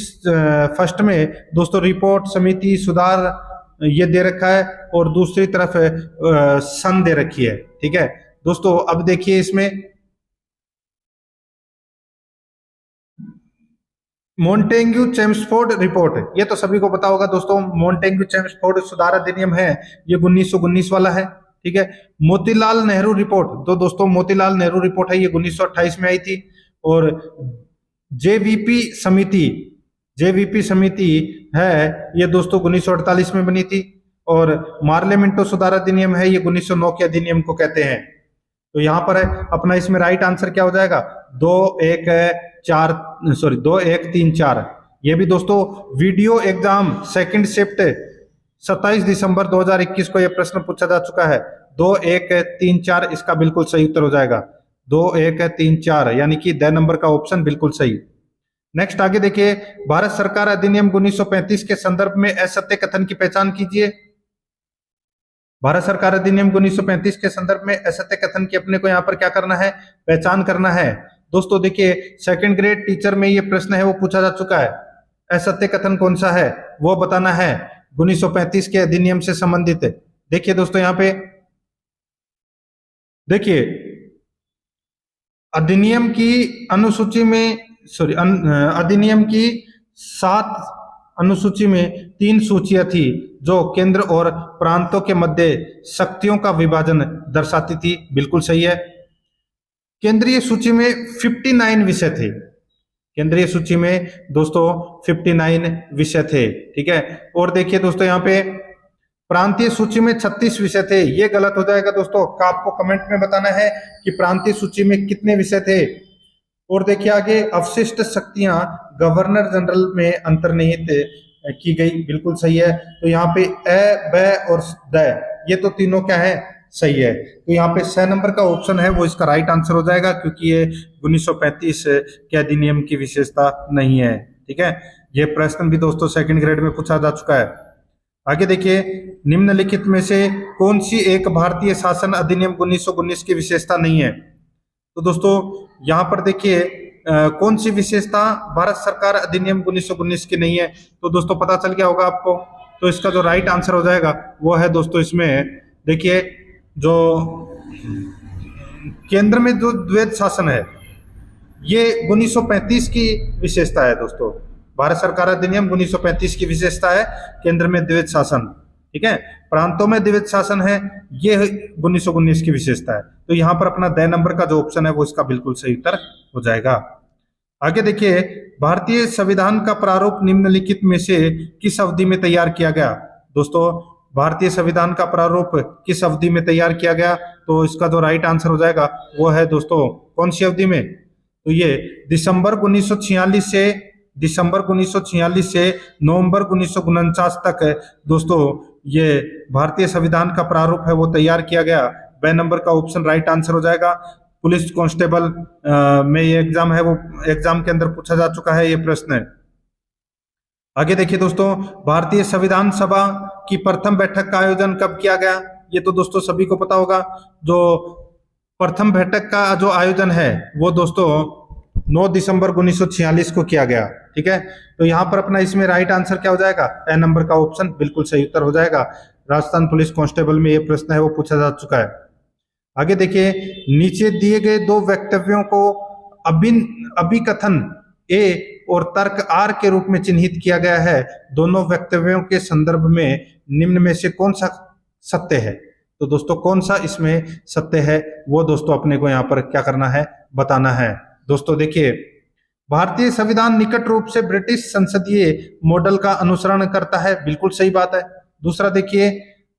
फर्स्ट में दोस्तों रिपोर्ट, समिति, सुधार ये दे रखा है और दूसरी तरफ सन दे रखी है, ठीक है दोस्तों। अब देखिए, इसमें मोंटेग्यू चेम्सफोर्ड रिपोर्ट, ये तो सभी को पता होगा दोस्तों। मोंटेग्यू चेम्सफोर्ड सुधार अधिनियम है ये 1919 वाला है, ठीक है। मोतीलाल नेहरू रिपोर्ट, तो दोस्तों मोतीलाल नेहरू रिपोर्ट है ये 1928 में आई थी। और जेवीपी समिति है ये दोस्तों 1948 में बनी थी। और मार्लेमेंटो सुधार अधिनियम है ये 1909 के अधिनियम को कहते हैं। तो यहाँ पर है अपना इसमें राइट आंसर क्या हो जाएगा? 2 1 3 4। ये भी दोस्तों वीडियो एग्जाम सेकंड शिफ्ट 27 दिसंबर 2021 को यह प्रश्न पूछा जा चुका है। 2 1 3 4 इसका बिल्कुल सही उत्तर हो जाएगा। 2 1 3 4 यानी कि द नंबर का ऑप्शन बिल्कुल सही। नेक्स्ट आगे देखिए, भारत सरकार अधिनियम 1935 के संदर्भ में असत्य कथन की पहचान कीजिए। भारत सरकार अधिनियम 1935 के संदर्भ में असत्य कथन की अपने को यहाँ पर क्या करना है, पहचान करना है। दोस्तों देखिए, सेकंड ग्रेड टीचर में ये प्रश्न है वो पूछा जा चुका है। असत्य कथन कौन सा है वो बताना है 1935 के अधिनियम से संबंधित है। देखिए दोस्तों यहाँ पे देखिए, अधिनियम की अनुसूची में अधिनियम की 7 अनुसूची में 3 सूचियां थी जो केंद्र और प्रांतों के मध्य शक्तियों का विभाजन दर्शाती थी। बिल्कुल सही है। केंद्रीय सूची में 59 विषय थे। केंद्रीय सूची में दोस्तों 59 विषय थे, ठीक है। और देखिए दोस्तों यहाँ पे प्रांतीय सूची में 36 विषय थे। ये गलत हो जाएगा दोस्तों, आपको कमेंट में बताना है कि प्रांतीय सूची में कितने विषय थे। और देखिए आगे, अवशिष्ट शक्तियां गवर्नर जनरल में अंतर्निहित की गई। बिल्कुल सही है। तो यहाँ पे अ, ब और द ये तो तीनों क्या है, सही है। तो यहाँ पे 6 नंबर का ऑप्शन है वो इसका राइट आंसर हो जाएगा, क्योंकि ये 1935 के अधिनियम की विशेषता नहीं है, ठीक है। ये प्रश्न भी दोस्तों सेकंड ग्रेड में पूछा जा चुका है। आगे देखिए, निम्नलिखित में से कौन सी एक भारतीय शासन अधिनियम 1919 की विशेषता नहीं है। तो दोस्तों यहाँ पर देखिए कौन सी विशेषता भारत सरकार अधिनियम 1919 की नहीं है, तो दोस्तों पता चल गया होगा आपको। तो इसका जो राइट आंसर हो जाएगा वो है दोस्तों, इसमें देखिए जो केंद्र में जो द्वैध शासन है ये 1935 की विशेषता है दोस्तों। भारत सरकार अधिनियम 1935 की विशेषता है केंद्र में द्वैध शासन, ठीक है। प्रांतों में द्वैध शासन है, ये 1919 की विशेषता है। तो यहाँ पर अपना द नंबर का जो ऑप्शन है वो इसका बिल्कुल सही उत्तर हो जाएगा। आगे देखिए, भारतीय संविधान का प्रारूप निम्नलिखित में से किस अवधि में तैयार किया गया। दोस्तों भारतीय संविधान का प्रारूप किस अवधि में तैयार किया गया, तो इसका जो राइट आंसर हो जाएगा वो है दोस्तों कौन सी अवधि में, तो ये दिसंबर 1946 से नवंबर 1949 तक दोस्तों ये भारतीय संविधान का प्रारूप है वो तैयार किया गया। ब नंबर का ऑप्शन राइट आंसर हो जाएगा। पुलिस कांस्टेबल में ये एग्जाम है वो एग्जाम के अंदर पूछा जा चुका है ये प्रश्न है। आगे देखिए दोस्तों, भारतीय संविधान सभा की प्रथम बैठक का आयोजन कब किया गया। ये तो दोस्तों सभी को पता होगा। जो प्रथम बैठक का जो आयोजन है वो दोस्तों 9 दिसंबर 1946 को किया गया, ठीक है। तो यहाँ पर अपना इसमें राइट आंसर क्या हो जाएगा, ए नंबर का ऑप्शन बिल्कुल सही उत्तर हो जाएगा। राजस्थान पुलिस कांस्टेबल में ये प्रश्न है वो पूछा जा चुका है। आगे देखिए, नीचे दिए गए 2 वक्तव्यों को अभिकथन ए और तर्क आर के रूप में चिन्हित किया गया है। दोनों वक्तव्यों के संदर्भ में निम्न में से कौन सा सत्य है। तो दोस्तों कौन सा इसमें सत्य है वो दोस्तों अपने को यहाँ पर क्या करना है, बताना है। दोस्तों देखिए, भारतीय संविधान निकट रूप से ब्रिटिश संसदीय मॉडल का अनुसरण करता है। बिल्कुल सही बात है। दूसरा देखिए,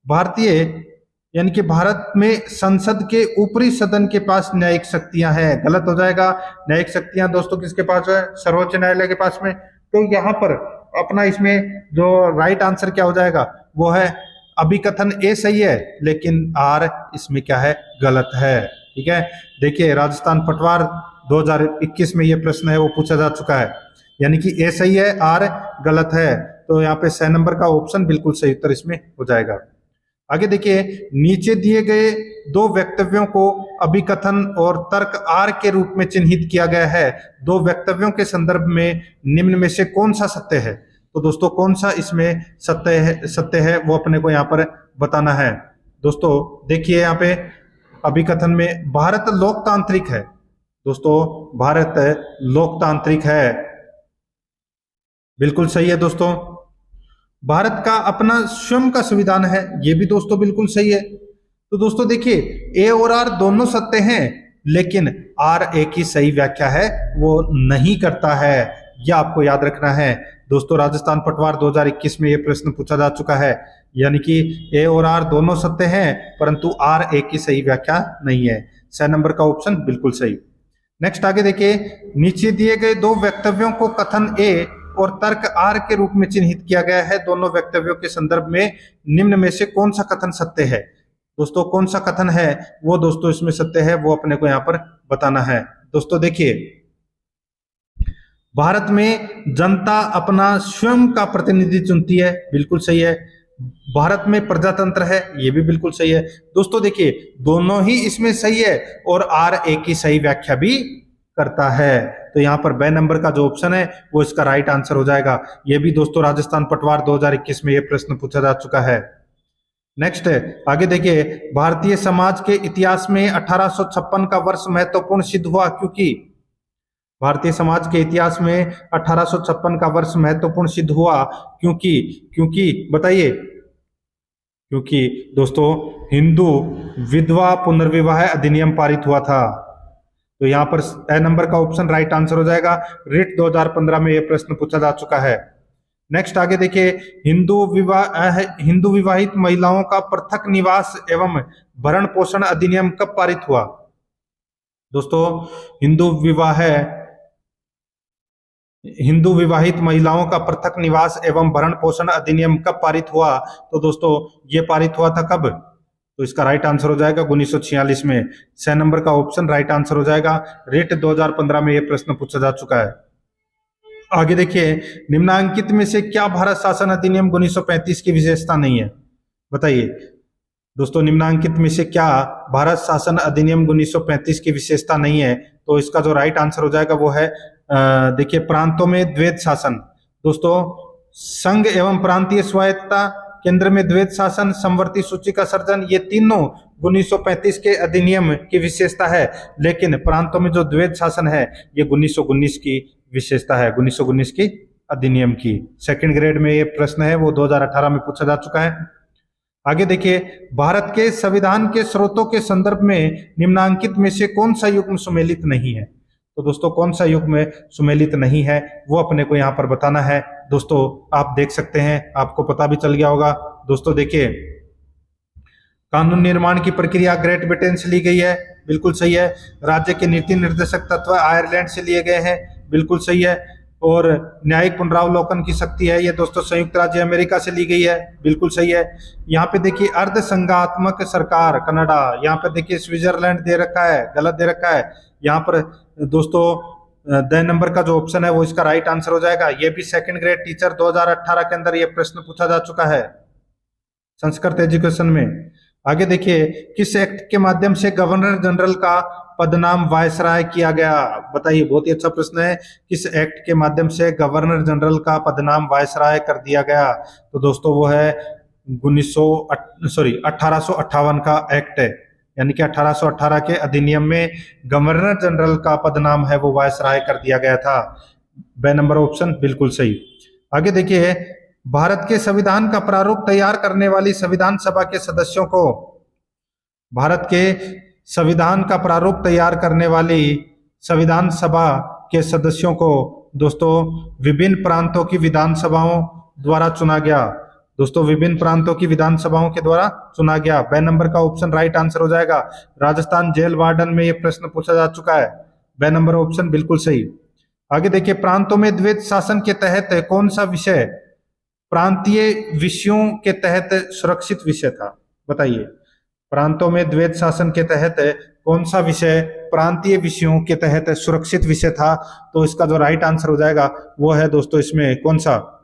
भारतीय यानी कि भारत में संसद के ऊपरी सदन के पास न्यायिक शक्तियां हैं। गलत हो जाएगा। न्यायिक शक्तियां दोस्तों किसके पास है, सर्वोच्च न्यायालय के पास में। तो यहाँ पर अपना इसमें जो राइट आंसर क्या हो जाएगा वो है अभिकथन ए सही है, लेकिन आर इसमें क्या है, गलत है, ठीक है। देखिए, राजस्थान पटवार 2021 में ये प्रश्न है वो पूछा जा चुका है, यानी कि ए सही है, आर गलत है। तो यहाँ पे 6 नंबर का ऑप्शन बिल्कुल सही उत्तर इसमें हो जाएगा। आगे देखिए, नीचे दिए गए 2 वक्तव्यों को अभिकथन और तर्क आर के रूप में चिन्हित किया गया है। 2 वक्तव्यों के संदर्भ में निम्न में से कौन सा सत्य है। तो दोस्तों कौन सा इसमें सत्य है वो अपने को यहाँ पर बताना है। दोस्तों देखिए, यहाँ पे अभिकथन में भारत लोकतांत्रिक है। दोस्तों भारत लोकतांत्रिक है, बिल्कुल सही है। दोस्तों भारत का अपना स्वयं का संविधान है, ये भी दोस्तों बिल्कुल सही है। तो दोस्तों देखिए, ए और आर दोनों सत्य हैं, लेकिन आर ए की सही व्याख्या है वो नहीं करता है, यह आपको याद रखना है। दोस्तों राजस्थान पटवार 2021 में यह प्रश्न पूछा जा चुका है, यानी कि ए और आर दोनों सत्य हैं परंतु आर ए की सही व्याख्या नहीं है। 6 नंबर का ऑप्शन बिल्कुल सही। नेक्स्ट आगे देखिए, नीचे दिए गए 2 वक्तव्यों को कथन ए और तर्क आर के रूप में चिन्हित किया गया है। दोनों वक्तव्यों के संदर्भ में निम्न में से कौन सा कथन सत्य है। दोस्तों कौन सा कथन है वो दोस्तों इसमें सत्य है वो अपने को यहाँ पर बताना है। दोस्तों देखिए, भारत में जनता अपना स्वयं का प्रतिनिधि चुनती है, बिल्कुल सही है। भारत में प्रजातंत्र है, ये भी बिल्कुल सही है। दोस्तों देखिए, दोनों ही इसमें सही है और आर ए की सही व्याख्या भी करता है। तो यहाँ पर ब नंबर का जो ऑप्शन है वो इसका राइट आंसर हो जाएगा। ये भी दोस्तों राजस्थान पटवार 2021 में ये प्रश्न पूछा जा चुका है। नेक्स्ट है, आगे देखिए, भारतीय समाज के इतिहास में 1856 का वर्ष महत्वपूर्ण सिद्ध हुआ क्योंकि भारतीय समाज के इतिहास में 1856 का वर्ष महत्वपूर्ण सिद्ध हुआ क्योंकि क्योंकि बताइए, क्योंकि दोस्तों हिंदू विधवा पुनर्विवाह अधिनियम पारित हुआ था। तो यहाँ पर ए नंबर का ऑप्शन राइट आंसर हो जाएगा। रिट 2015 में यह प्रश्न पूछा जा चुका है। नेक्स्ट आगे देखिए, हिंदू विवाहित महिलाओं का पृथक निवास एवं भरण पोषण अधिनियम कब पारित हुआ? दोस्तों हिंदू विवाहित महिलाओं का पृथक निवास एवं भरण पोषण अधिनियम कब पारित हुआ? तो दोस्तों ये पारित हुआ था कब? तो इसका राइट आंसर हो जाएगा 1946 में। 6 नंबर का ऑप्शन राइट आंसर हो जाएगा। रेट 2015 में यह प्रश्न पूछा जा चुका है। आगे देखिए, निम्नांकित में से क्या भारत शासन अधिनियम 1935 की विशेषता नहीं है? बताइए दोस्तों, निम्नांकित में से क्या भारत शासन अधिनियम 1935 की विशेषता नहीं है? तो इसका जो राइट आंसर हो जाएगा वो है देखिए, प्रांतों में द्वैत शासन। दोस्तों, संघ एवं प्रांतीय स्वायत्तता, केंद्र में द्वैत शासन, समवर्ती सूची का सर्जन, ये तीनों 1935 के अधिनियम की विशेषता है। लेकिन प्रांतों में जो द्वैत शासन है ये 1919 की विशेषता है, 1919 की अधिनियम की। सेकंड ग्रेड में ये प्रश्न है वो 2018 में पूछा जा चुका है। आगे देखिए, भारत के संविधान के स्रोतों के संदर्भ में निम्नांकित में से कौन सा युग्म सुमेलित नहीं है? तो दोस्तों कौन सा युग्म सुमेलित नहीं है वो अपने को यहाँ पर बताना है। दोस्तों आप देख सकते हैं, आपको पता भी चल गया होगा। दोस्तों देखिए, कानून निर्माण की प्रक्रिया ग्रेट ब्रिटेन से ली गई है, बिल्कुल सही है। राज्य के नीति निर्देशक तत्व आयरलैंड से लिए गए हैं, बिल्कुल सही है। और न्यायिक पुनरावलोकन की शक्ति है ये दोस्तों संयुक्त राज्य अमेरिका से ली गई है, बिल्कुल सही है। यहाँ पे देखिए, अर्ध संघात्मक सरकार कनाडा, यहाँ पे देखिए स्विट्जरलैंड दे रखा है, गलत दे रखा है। यहाँ पर दोस्तों द नंबर का जो ऑप्शन है वो इसका राइट आंसर हो जाएगा। ये भी सेकंड ग्रेड टीचर 2018 के अंदर ये प्रश्न पूछा जा चुका है संस्कृत एजुकेशन में। आगे देखिए, किस एक्ट के माध्यम से गवर्नर जनरल का पदनाम वायसराय किया गया? बताइए, बहुत ही अच्छा प्रश्न है। किस एक्ट के माध्यम से गवर्नर जनरल का पदनाम वायसराय कर दिया गया? तो दोस्तों वो है 1858 का एक्ट है, यानी कि 1818 के अधिनियम में गवर्नर जनरल का पदनाम है वो वायसराय कर दिया गया था। बे नंबर ऑप्शन बिल्कुल सही। आगे देखिए, भारत के संविधान का प्रारूप तैयार करने वाली संविधान सभा के सदस्यों को, भारत के संविधान का प्रारूप तैयार करने वाली संविधान सभा के सदस्यों को दोस्तों विभिन्न प्रांतों की विधानसभाओं द्वारा चुना गया। दोस्तों विभिन्न प्रांतों की विधानसभाओं के द्वारा चुना गया। बे नंबर का ऑप्शन राइट आंसर हो जाएगा। राजस्थान जेल वार्डन में यह प्रश्न पूछा जा चुका है। बे नंबर ऑप्शन बिल्कुल सही। आगे देखिए, प्रांतों में द्वैत शासन के तहत कौन सा विषय प्रांतीय विषयों के तहत सुरक्षित विषय था? बताइए, प्रांतों में द्वैत शासन के तहत कौन सा विषय प्रांतीय विषयों के तहत सुरक्षित विषय था? तो इसका जो राइट आंसर हो जाएगा वो है दोस्तों इसमें कौन सा?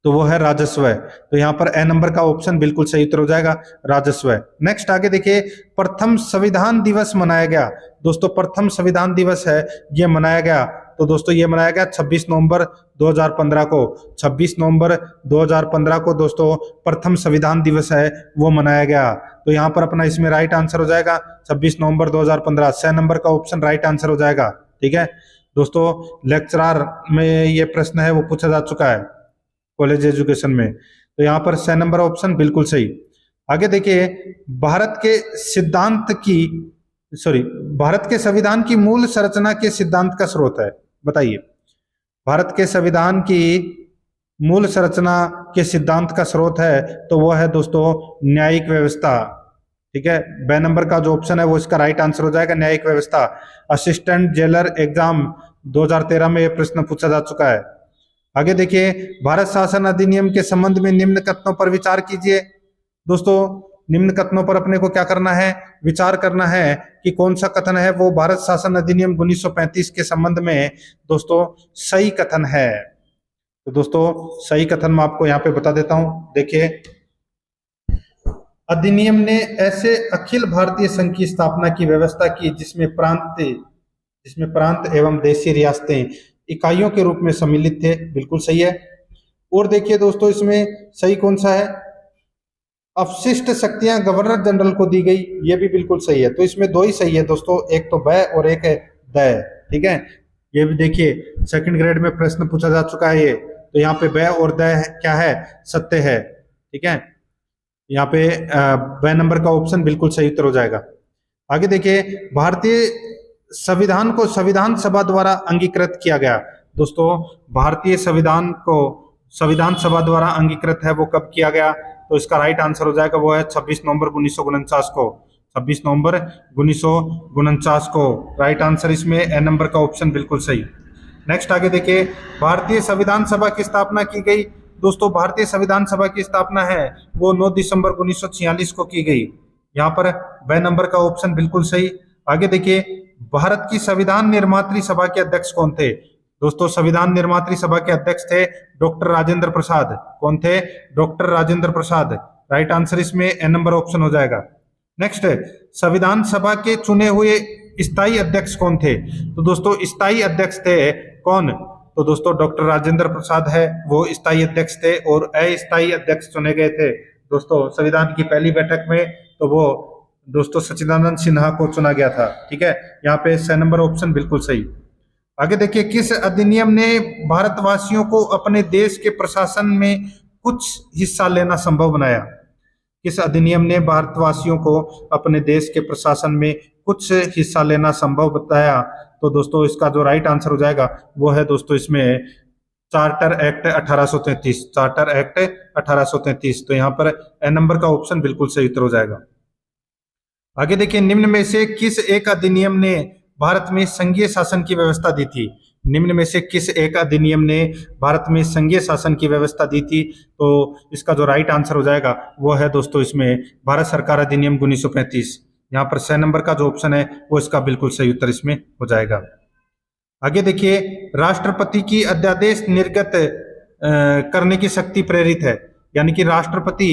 तो वो है राजस्व। तो यहाँ पर ए नंबर का ऑप्शन बिल्कुल सही उत्तर हो जाएगा, राजस्व। नेक्स्ट आगे देखिए, प्रथम संविधान दिवस मनाया गया। दोस्तों प्रथम संविधान दिवस है ये मनाया गया, तो दोस्तों ये मनाया गया 26 नवंबर 2015 को। 26 नवंबर 2015 को दोस्तों प्रथम संविधान दिवस है वो मनाया गया। तो यहाँ पर अपना इसमें राइट आंसर हो जाएगा 26 नवंबर 2015। 6 नंबर का ऑप्शन राइट आंसर हो जाएगा। ठीक है दोस्तों, लेक्चरर में ये प्रश्न है वो पूछा जा चुका है कॉलेज एजुकेशन में। तो यहाँ पर 6 नंबर ऑप्शन बिल्कुल सही। आगे देखिए, भारत के संविधान की मूल संरचना के सिद्धांत का स्रोत है। बताइए, भारत के संविधान की मूल संरचना के सिद्धांत का स्रोत है तो वो है दोस्तों न्यायिक व्यवस्था। ठीक है, बे नंबर का जो ऑप्शन है वो इसका राइट आंसर हो जाएगा, न्यायिक व्यवस्था। असिस्टेंट जेलर एग्जाम 2013 में यह प्रश्न पूछा जा चुका है। आगे देखिए, भारत शासन अधिनियम के संबंध में निम्न कथनों पर विचार कीजिए। दोस्तों निम्न कथनों पर अपने को क्या करना है, विचार करना है कि कौन सा कथन है वो भारत शासन अधिनियम 1935 के संबंध में दोस्तों सही कथन है। तो दोस्तों सही कथन मैं आपको यहाँ पे बता देता हूं। देखिए, अधिनियम ने ऐसे अखिल भारतीय संघ की स्थापना की व्यवस्था की जिसमें प्रांत एवं देशी रियासतें इकाइयों के रूप में सम्मिलित थे। बिल्कुल सही है। और देखिए दोस्तों, इसमें सही कौन सा है, अवशिष्ट शक्तियां गवर्नर जनरल को दी गई, ये भी बिल्कुल सही है। तो इसमें दो ही सही है दोस्तों, एक तो ब और एक है द। ठीक है, ये भी देखिए सेकंड ग्रेड में प्रश्न पूछा जा चुका है ये। तो यहाँ पे ब और द क्या है, सत्य है। ठीक है, यहाँ पे ब नंबर का ऑप्शन बिल्कुल सही उत्तर हो जाएगा। आगे देखिए, भारतीय संविधान को संविधान सभा द्वारा अंगीकृत किया गया। दोस्तों भारतीय संविधान को संविधान सभा द्वारा अंगीकृत है वो कब किया गया, तो इसका राइट आंसर हो जाएगा वो है 26 नवंबर 1949 को। 26 नवंबर 1949 को राइट आंसर इसमें ए नंबर का ऑप्शन बिल्कुल सही। नेक्स्ट आगे देखिए, भारतीय संविधान सभा की स्थापना की गई। दोस्तों भारतीय संविधान सभा की स्थापना है वो 9 दिसंबर 1946 को की गई। यहाँ पर ब नंबर का ऑप्शन बिल्कुल सही। आगे देखिए, भारत की संविधान निर्मात्री सभा के अध्यक्ष कौन थे। दोस्तों संविधान निर्मात्री सभा के अध्यक्ष थे डॉक्टर राजेंद्र प्रसाद। कौन थे, doctor Rajendra Prasad. Right answer इसमें ए नंबर ऑप्शन हो जाएगा। नेक्स्ट, संविधान सभा के चुने हुए स्थायी अध्यक्ष कौन थे। तो दोस्तों स्थायी अध्यक्ष थे कौन, तो दोस्तों डॉक्टर राजेंद्र प्रसाद है वो स्थायी अध्यक्ष थे, और अस्थायी अध्यक्ष चुने गए थे दोस्तों संविधान की पहली बैठक में, तो वो दोस्तों सच्चिदानंद सिन्हा को चुना गया था। ठीक है, यहाँ पे स नंबर ऑप्शन बिल्कुल सही। आगे देखिए, किस अधिनियम ने भारतवासियों को अपने देश के प्रशासन में कुछ हिस्सा लेना संभव बनाया। किस अधिनियम ने भारतवासियों को अपने देश के प्रशासन में कुछ हिस्सा लेना संभव बताया, तो दोस्तों इसका जो राइट आंसर हो जाएगा वो है दोस्तों इसमें चार्टर एक्ट 1833। Charter act 1833। तो यहाँ पर ए नंबर का ऑप्शन बिल्कुल सही उत्तर हो जाएगा। आगे देखिए, निम्न में से किस एक अधिनियम ने भारत में संघीय शासन की व्यवस्था दी थी। निम्न में से किस एक अधिनियम ने भारत में संघीय शासन की व्यवस्था दी थी, तो इसका जो राइट आंसर हो जाएगा वो है दोस्तों इसमें भारत सरकार अधिनियम 1935। यहाँ पर 6 नंबर का जो ऑप्शन है वो इसका बिल्कुल सही उत्तर इसमें हो जाएगा। आगे देखिए, राष्ट्रपति की अध्यादेश निर्गत करने की शक्ति प्रेरित है, यानी कि राष्ट्रपति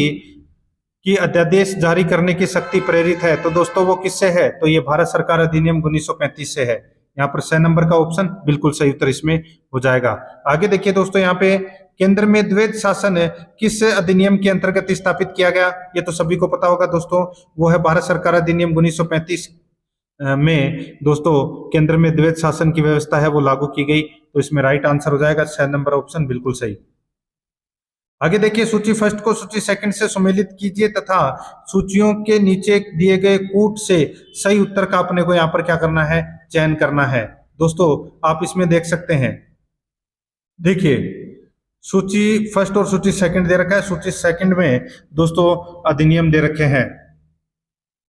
की अध्यादेश जारी करने की शक्ति प्रेरित है, तो दोस्तों वो किससे है, तो ये भारत सरकार अधिनियम 1935 से है। यहाँ पर 6 नंबर का ऑप्शन बिल्कुल सही उत्तर इसमें हो जाएगा। आगे देखिए दोस्तों, यहाँ पे केंद्र में द्वैध शासन किस अधिनियम के अंतर्गत स्थापित किया गया, ये तो सभी को पता होगा दोस्तों, वो है भारत सरकार अधिनियम 1935 में दोस्तों केंद्र में द्वैध शासन की व्यवस्था है वो लागू की गई। तो इसमें राइट आंसर हो जाएगा 6 नंबर ऑप्शन बिल्कुल सही। आगे देखिए, सूची फर्स्ट को सूची सेकंड से सम्मिलित कीजिए तथा सूचियों के नीचे दिए गए कूट से सही उत्तर का अपने को यहाँ पर क्या करना है, चयन करना है। दोस्तों आप इसमें देख सकते हैं, देखिए सूची फर्स्ट और सूची सेकंड दे रखा है। सूची सेकंड में दोस्तों अधिनियम दे रखे हैं,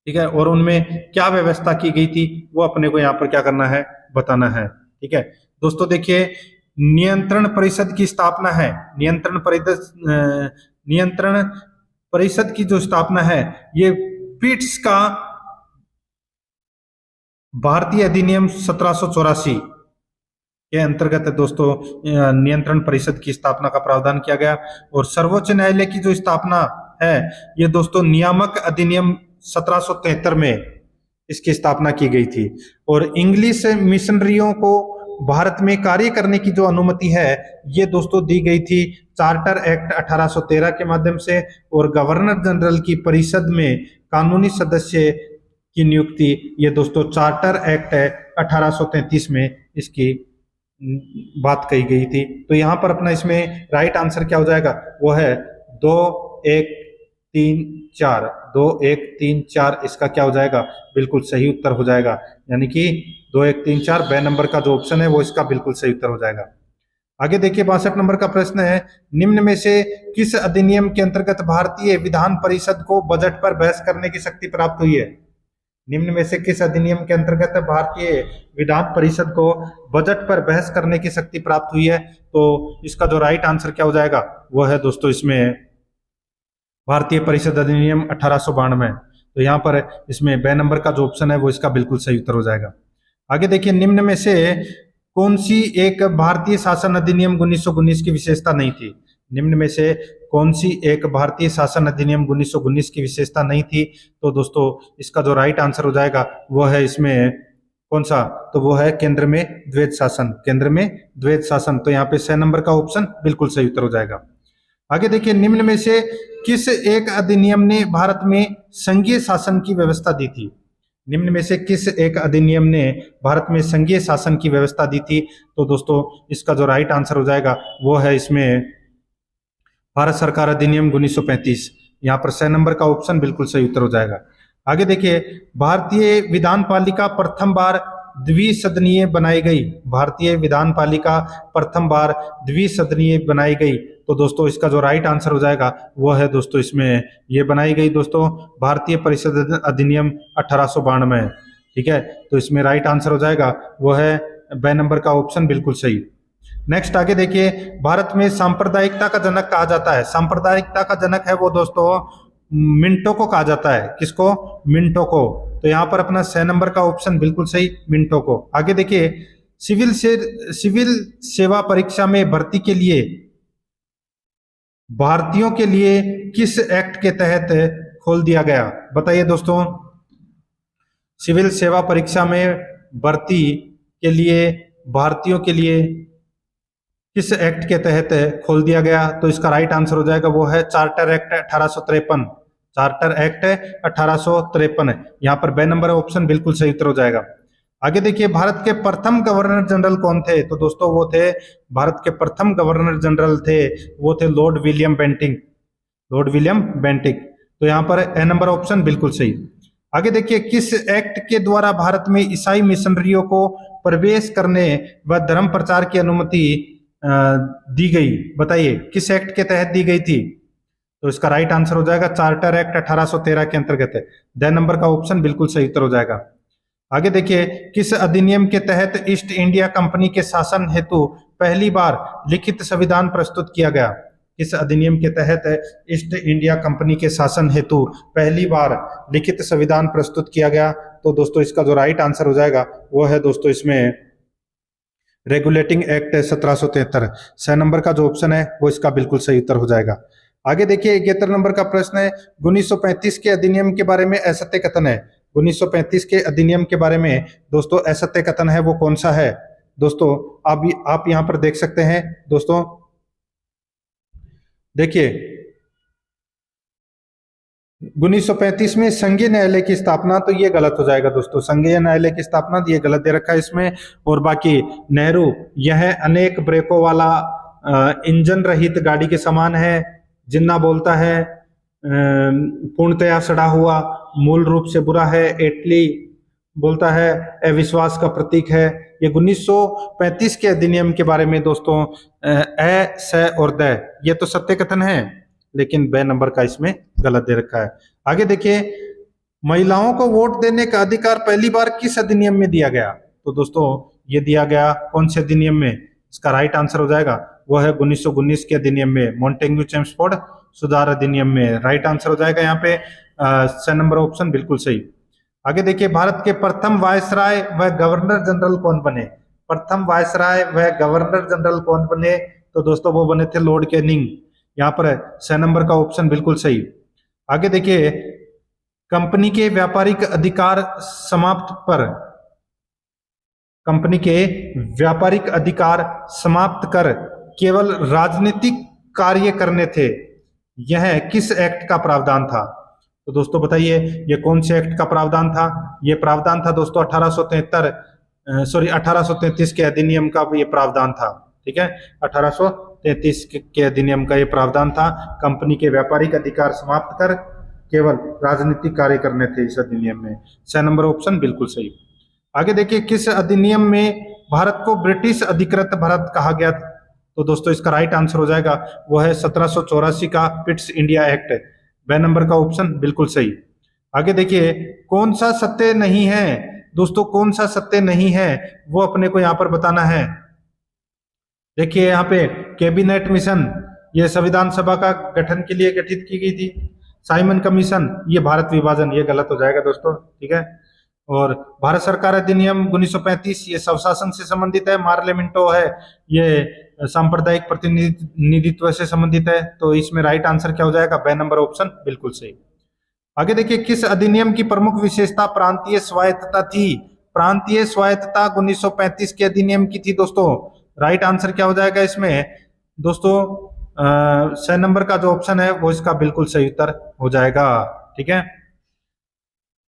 ठीक है, और उनमें क्या व्यवस्था की गई थी वो अपने को यहाँ पर क्या करना है, बताना है। ठीक है दोस्तों, देखिए नियंत्रण परिषद की स्थापना है। नियंत्रण परिषद की जो स्थापना है ये पीट्स का भारतीय अधिनियम 1784 के अंतर्गत दोस्तों नियंत्रण परिषद की स्थापना का प्रावधान किया गया। और सर्वोच्च न्यायालय की जो स्थापना है ये दोस्तों नियामक अधिनियम 1773 में इसकी स्थापना की गई थी। और इंग्लिश मिशनरियों को भारत में कार्य करने की जो अनुमति है ये दोस्तों दी गई थी चार्टर एक्ट 1813 के माध्यम से। और गवर्नर जनरल की परिषद में कानूनी सदस्य की नियुक्ति ये दोस्तों चार्टर एक्ट 1833 में इसकी बात कही गई थी। तो यहाँ पर अपना इसमें राइट आंसर क्या हो जाएगा, वो है 2 1 3 4। 2 1 3 4 इसका क्या हो जाएगा, बिल्कुल सही उत्तर हो जाएगा। यानी कि 2 1 3 4 ब नंबर का जो ऑप्शन है वो इसका बिल्कुल सही उत्तर हो जाएगा। आगे देखिए 62 नंबर का प्रश्न है, निम्न में से किस अधिनियम के अंतर्गत भारतीय विधान परिषद को बजट पर बहस करने की शक्ति प्राप्त हुई है। निम्न में से किस अधिनियम के अंतर्गत भारतीय विधान परिषद को बजट पर बहस करने की शक्ति प्राप्त हुई है। तो इसका जो राइट आंसर क्या हो जाएगा वो है दोस्तों इसमें भारतीय परिषद अधिनियम 1892। तो यहाँ पर इसमें ब नंबर का जो ऑप्शन है वो इसका बिल्कुल सही उत्तर हो जाएगा। आगे देखिए, निम्न में से कौन सी एक भारतीय शासन अधिनियम 1919 की विशेषता नहीं थी? निम्न में से कौन सी एक भारतीय शासन अधिनियम 1919 की विशेषता नहीं थी? तो दोस्तों इसका जो राइट आंसर हो जाएगा वो है इसमें कौन सा? तो वो है केंद्र में द्वैध शासन, केंद्र में द्वैध शासन। तो यहाँ पे 6 नंबर का ऑप्शन बिल्कुल सही उत्तर हो जाएगा। आगे देखिए, निम्न में से किस एक अधिनियम ने भारत में संघीय शासन की व्यवस्था दी थी? निम्न में से किस एक अधिनियम ने भारत में संघीय शासन की व्यवस्था दी थी? तो दोस्तों इसका जो राइट आंसर हो जाएगा वो है इसमें भारत सरकार अधिनियम 1935। यहाँ पर 6 नंबर का ऑप्शन बिल्कुल सही उत्तर हो जाएगा। आगे देखिए, भारतीय विधान पालिका प्रथम बार द्विसदनीय बनाई गई। भारतीय विधान पालिका प्रथम बार द्विसदनीय बनाई गई। तो दोस्तों इसका जो राइट आंसर हो जाएगा वो है दोस्तों इसमें ये बनाई गई दोस्तों भारतीय परिषद अधिनियम 1892। ठीक है, तो इसमें राइट आंसर हो जाएगा वो है ब नंबर का ऑप्शन बिल्कुल सही। नेक्स्ट आगे देखिए, भारत में सांप्रदायिकता का जनक कहा जाता है। सांप्रदायिकता का जनक है वो दोस्तों मिंटो को कहा जाता है। किसको? मिंटो को। तो यहाँ पर अपना 6 नंबर का ऑप्शन बिल्कुल सही, मिंटो को। आगे देखिए, सिविल सेवा परीक्षा में भर्ती के लिए भारतीयों के लिए किस एक्ट के तहत खोल दिया गया? बताइए दोस्तों, सिविल सेवा परीक्षा में भर्ती के लिए भारतीयों के लिए किस एक्ट के तहत खोल दिया गया? तो इसका राइट आंसर हो जाएगा वो है चार्टर एक्ट 1853। Charter act 1853। यहाँ पर ब नंबर ऑप्शन बिल्कुल सही उत्तर हो जाएगा। आगे देखिए, भारत के प्रथम गवर्नर जनरल कौन थे? तो दोस्तों वो थे भारत के प्रथम गवर्नर जनरल थे वो थे Lord William Bentinck. Lord William Bentinck. तो यहाँ पर ए नंबर ऑप्शन बिल्कुल सही। आगे देखिए, किस एक्ट के द्वारा भारत में ईसाई मिशनरियों को प्रवेश करने व धर्म प्रचार की अनुमति दी गई? बताइए किस एक्ट के तहत दी गई थी? तो इसका राइट आंसर हो जाएगा चार्टर एक्ट 1813 के अंतर्गत है। द नंबर का ऑप्शन बिल्कुल सही उत्तर हो जाएगा। आगे देखिए, किस अधिनियम के तहत ईस्ट इंडिया कंपनी के शासन हेतु पहली बार लिखित संविधान प्रस्तुत किया गया? किस अधिनियम के तहत ईस्ट इंडिया कंपनी के शासन हेतु पहली बार लिखित संविधान प्रस्तुत किया गया? तो दोस्तों इसका जो राइट आंसर हो जाएगा वो है दोस्तों इसमें रेगुलेटिंग एक्ट 1773। 6 नंबर का जो ऑप्शन है वो इसका बिल्कुल सही उत्तर हो जाएगा। आगे देखिए, 71 नंबर का प्रश्न है, 1935 के अधिनियम के बारे में असत्य कथन है। 1935 के अधिनियम के बारे में दोस्तों असत्य कथन है वो कौन सा है? दोस्तों आप यहां पर देख सकते हैं दोस्तों, देखिए 1935 में संघीय न्यायालय की स्थापना, तो ये गलत हो जाएगा दोस्तों। संघीय न्यायालय की स्थापना ये गलत दे रखा है इसमें। और बाकी नेहरू, यह अनेक ब्रेकों वाला इंजन रहित गाड़ी के समान है। जिन्ना बोलता है पूर्णतया सड़ा हुआ, मूल रूप से बुरा है। एटली बोलता है अविश्वास का प्रतीक है। ये 1935 के अधिनियम के बारे में दोस्तों स और द, ये तो सत्य कथन है, लेकिन ब नंबर का इसमें गलत दे रखा है। आगे देखिए, महिलाओं को वोट देने का अधिकार पहली बार किस अधिनियम में दिया गया? तो दोस्तों ये दिया गया कौन से अधिनियम में? इसका राइट आंसर हो जाएगा वो है 1919 के अधिनियम में, मॉन्टेग्यू चेम्सफोर्ड सुधार अधिनियम में। राइट आंसर हो जाएगा यहाँ पे 6 नंबर ऑप्शन बिल्कुल सही। आगे देखिए, भारत के प्रथम वायसराय व गवर्नर जनरल कौन बने? प्रथम वायसराय व गवर्नर जनरल कौन बने? तो दोस्तों वो बने थे लॉर्ड कैनिंग। यहाँ पर 6 नंबर का ऑप्शन बिल्कुल सही। आगे देखिए, कंपनी के व्यापारिक अधिकार समाप्त पर, कंपनी के व्यापारिक अधिकार समाप्त कर केवल राजनीतिक कार्य करने थे, यह किस एक्ट का प्रावधान था? तो दोस्तों बताइए ये कौन से एक्ट का प्रावधान था? ये प्रावधान था दोस्तों 1833 के अधिनियम का ये प्रावधान था। ठीक है, 1833 के अधिनियम का ये प्रावधान था। कंपनी के व्यापारिक अधिकार समाप्त कर केवल राजनीतिक कार्य करने थे इस अधिनियम में। 6 नंबर ऑप्शन बिल्कुल सही। आगे देखिए, किस अधिनियम में भारत को ब्रिटिश अधिकृत भारत कहा गया? तो दोस्तों इसका राइट आंसर हो जाएगा वो है 1784 का पिट्स इंडिया एक्ट। ब नंबर का ऑप्शन बिल्कुल सही। आगे देखिए, कौन सा सत्य नहीं है? दोस्तों कौन सा सत्य नहीं है वो अपने को यहाँ पर बताना है। देखिए यहाँ पे कैबिनेट मिशन, ये संविधान सभा का गठन के लिए गठित की गई थी। साइमन कमीशन, ये भारत विभाजन, ये गलत हो जाएगा दोस्तों, ठीक है। और भारत सरकार अधिनियम 1935, ये स्वशासन से संबंधित है। मार्लेमेंटो है, ये सांप्रदायिक प्रतिनिधित्व से संबंधित है। तो इसमें राइट आंसर क्या हो जाएगा? ब नंबर ऑप्शन बिल्कुल सही। आगे देखिए, किस अधिनियम की प्रमुख विशेषता प्रांतीय स्वायत्तता थी? प्रांतीय स्वायत्तता 1935 के अधिनियम की थी दोस्तों। राइट आंसर क्या हो जाएगा इसमें दोस्तों? 6 नंबर का जो ऑप्शन है वो इसका बिल्कुल सही उत्तर हो जाएगा, ठीक है।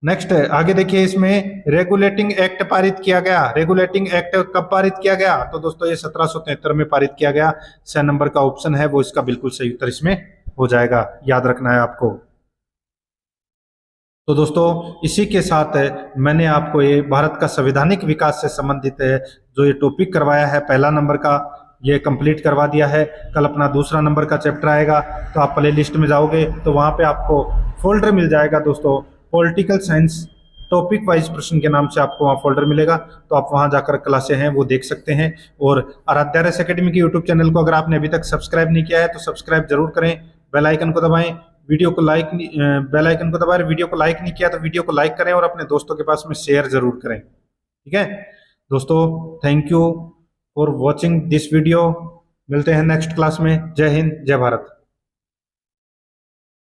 नेक्स्ट आगे देखिए, इसमें रेगुलेटिंग एक्ट पारित किया गया। रेगुलेटिंग एक्ट कब पारित किया गया? तो दोस्तों ये 1773 में पारित किया गया। 6 नंबर का ऑप्शन है वो इसका बिल्कुल सही उत्तर इसमें हो जाएगा, याद रखना है आपको। तो दोस्तों इसी के साथ मैंने आपको ये भारत का संवैधानिक विकास से संबंधित जो ये टॉपिक करवाया है, पहला नंबर का, ये कंप्लीट करवा दिया है। कल अपना दूसरा नंबर का चैप्टर आएगा, तो आप प्ले लिस्ट में जाओगे तो वहाँ पे आपको फोल्डर मिल जाएगा दोस्तों, पॉलिटिकल साइंस टॉपिक वाइज प्रश्न के नाम से आपको वहाँ फोल्डर मिलेगा। तो आप वहाँ जाकर क्लासें हैं वो देख सकते हैं। और आराध्या रेस एकेडमी की यूट्यूब चैनल को अगर आपने अभी तक सब्सक्राइब नहीं किया है तो सब्सक्राइब जरूर करें, बेल आइकन को दबाएं, वीडियो को लाइक, बेल आइकन को दबाएं। वीडियो को लाइक नहीं किया तो वीडियो को लाइक करें और अपने दोस्तों के पास में शेयर जरूर करें, ठीक है दोस्तों। Thank you for watching this video. मिलते हैं नेक्स्ट क्लास में। जय हिंद, जय भारत।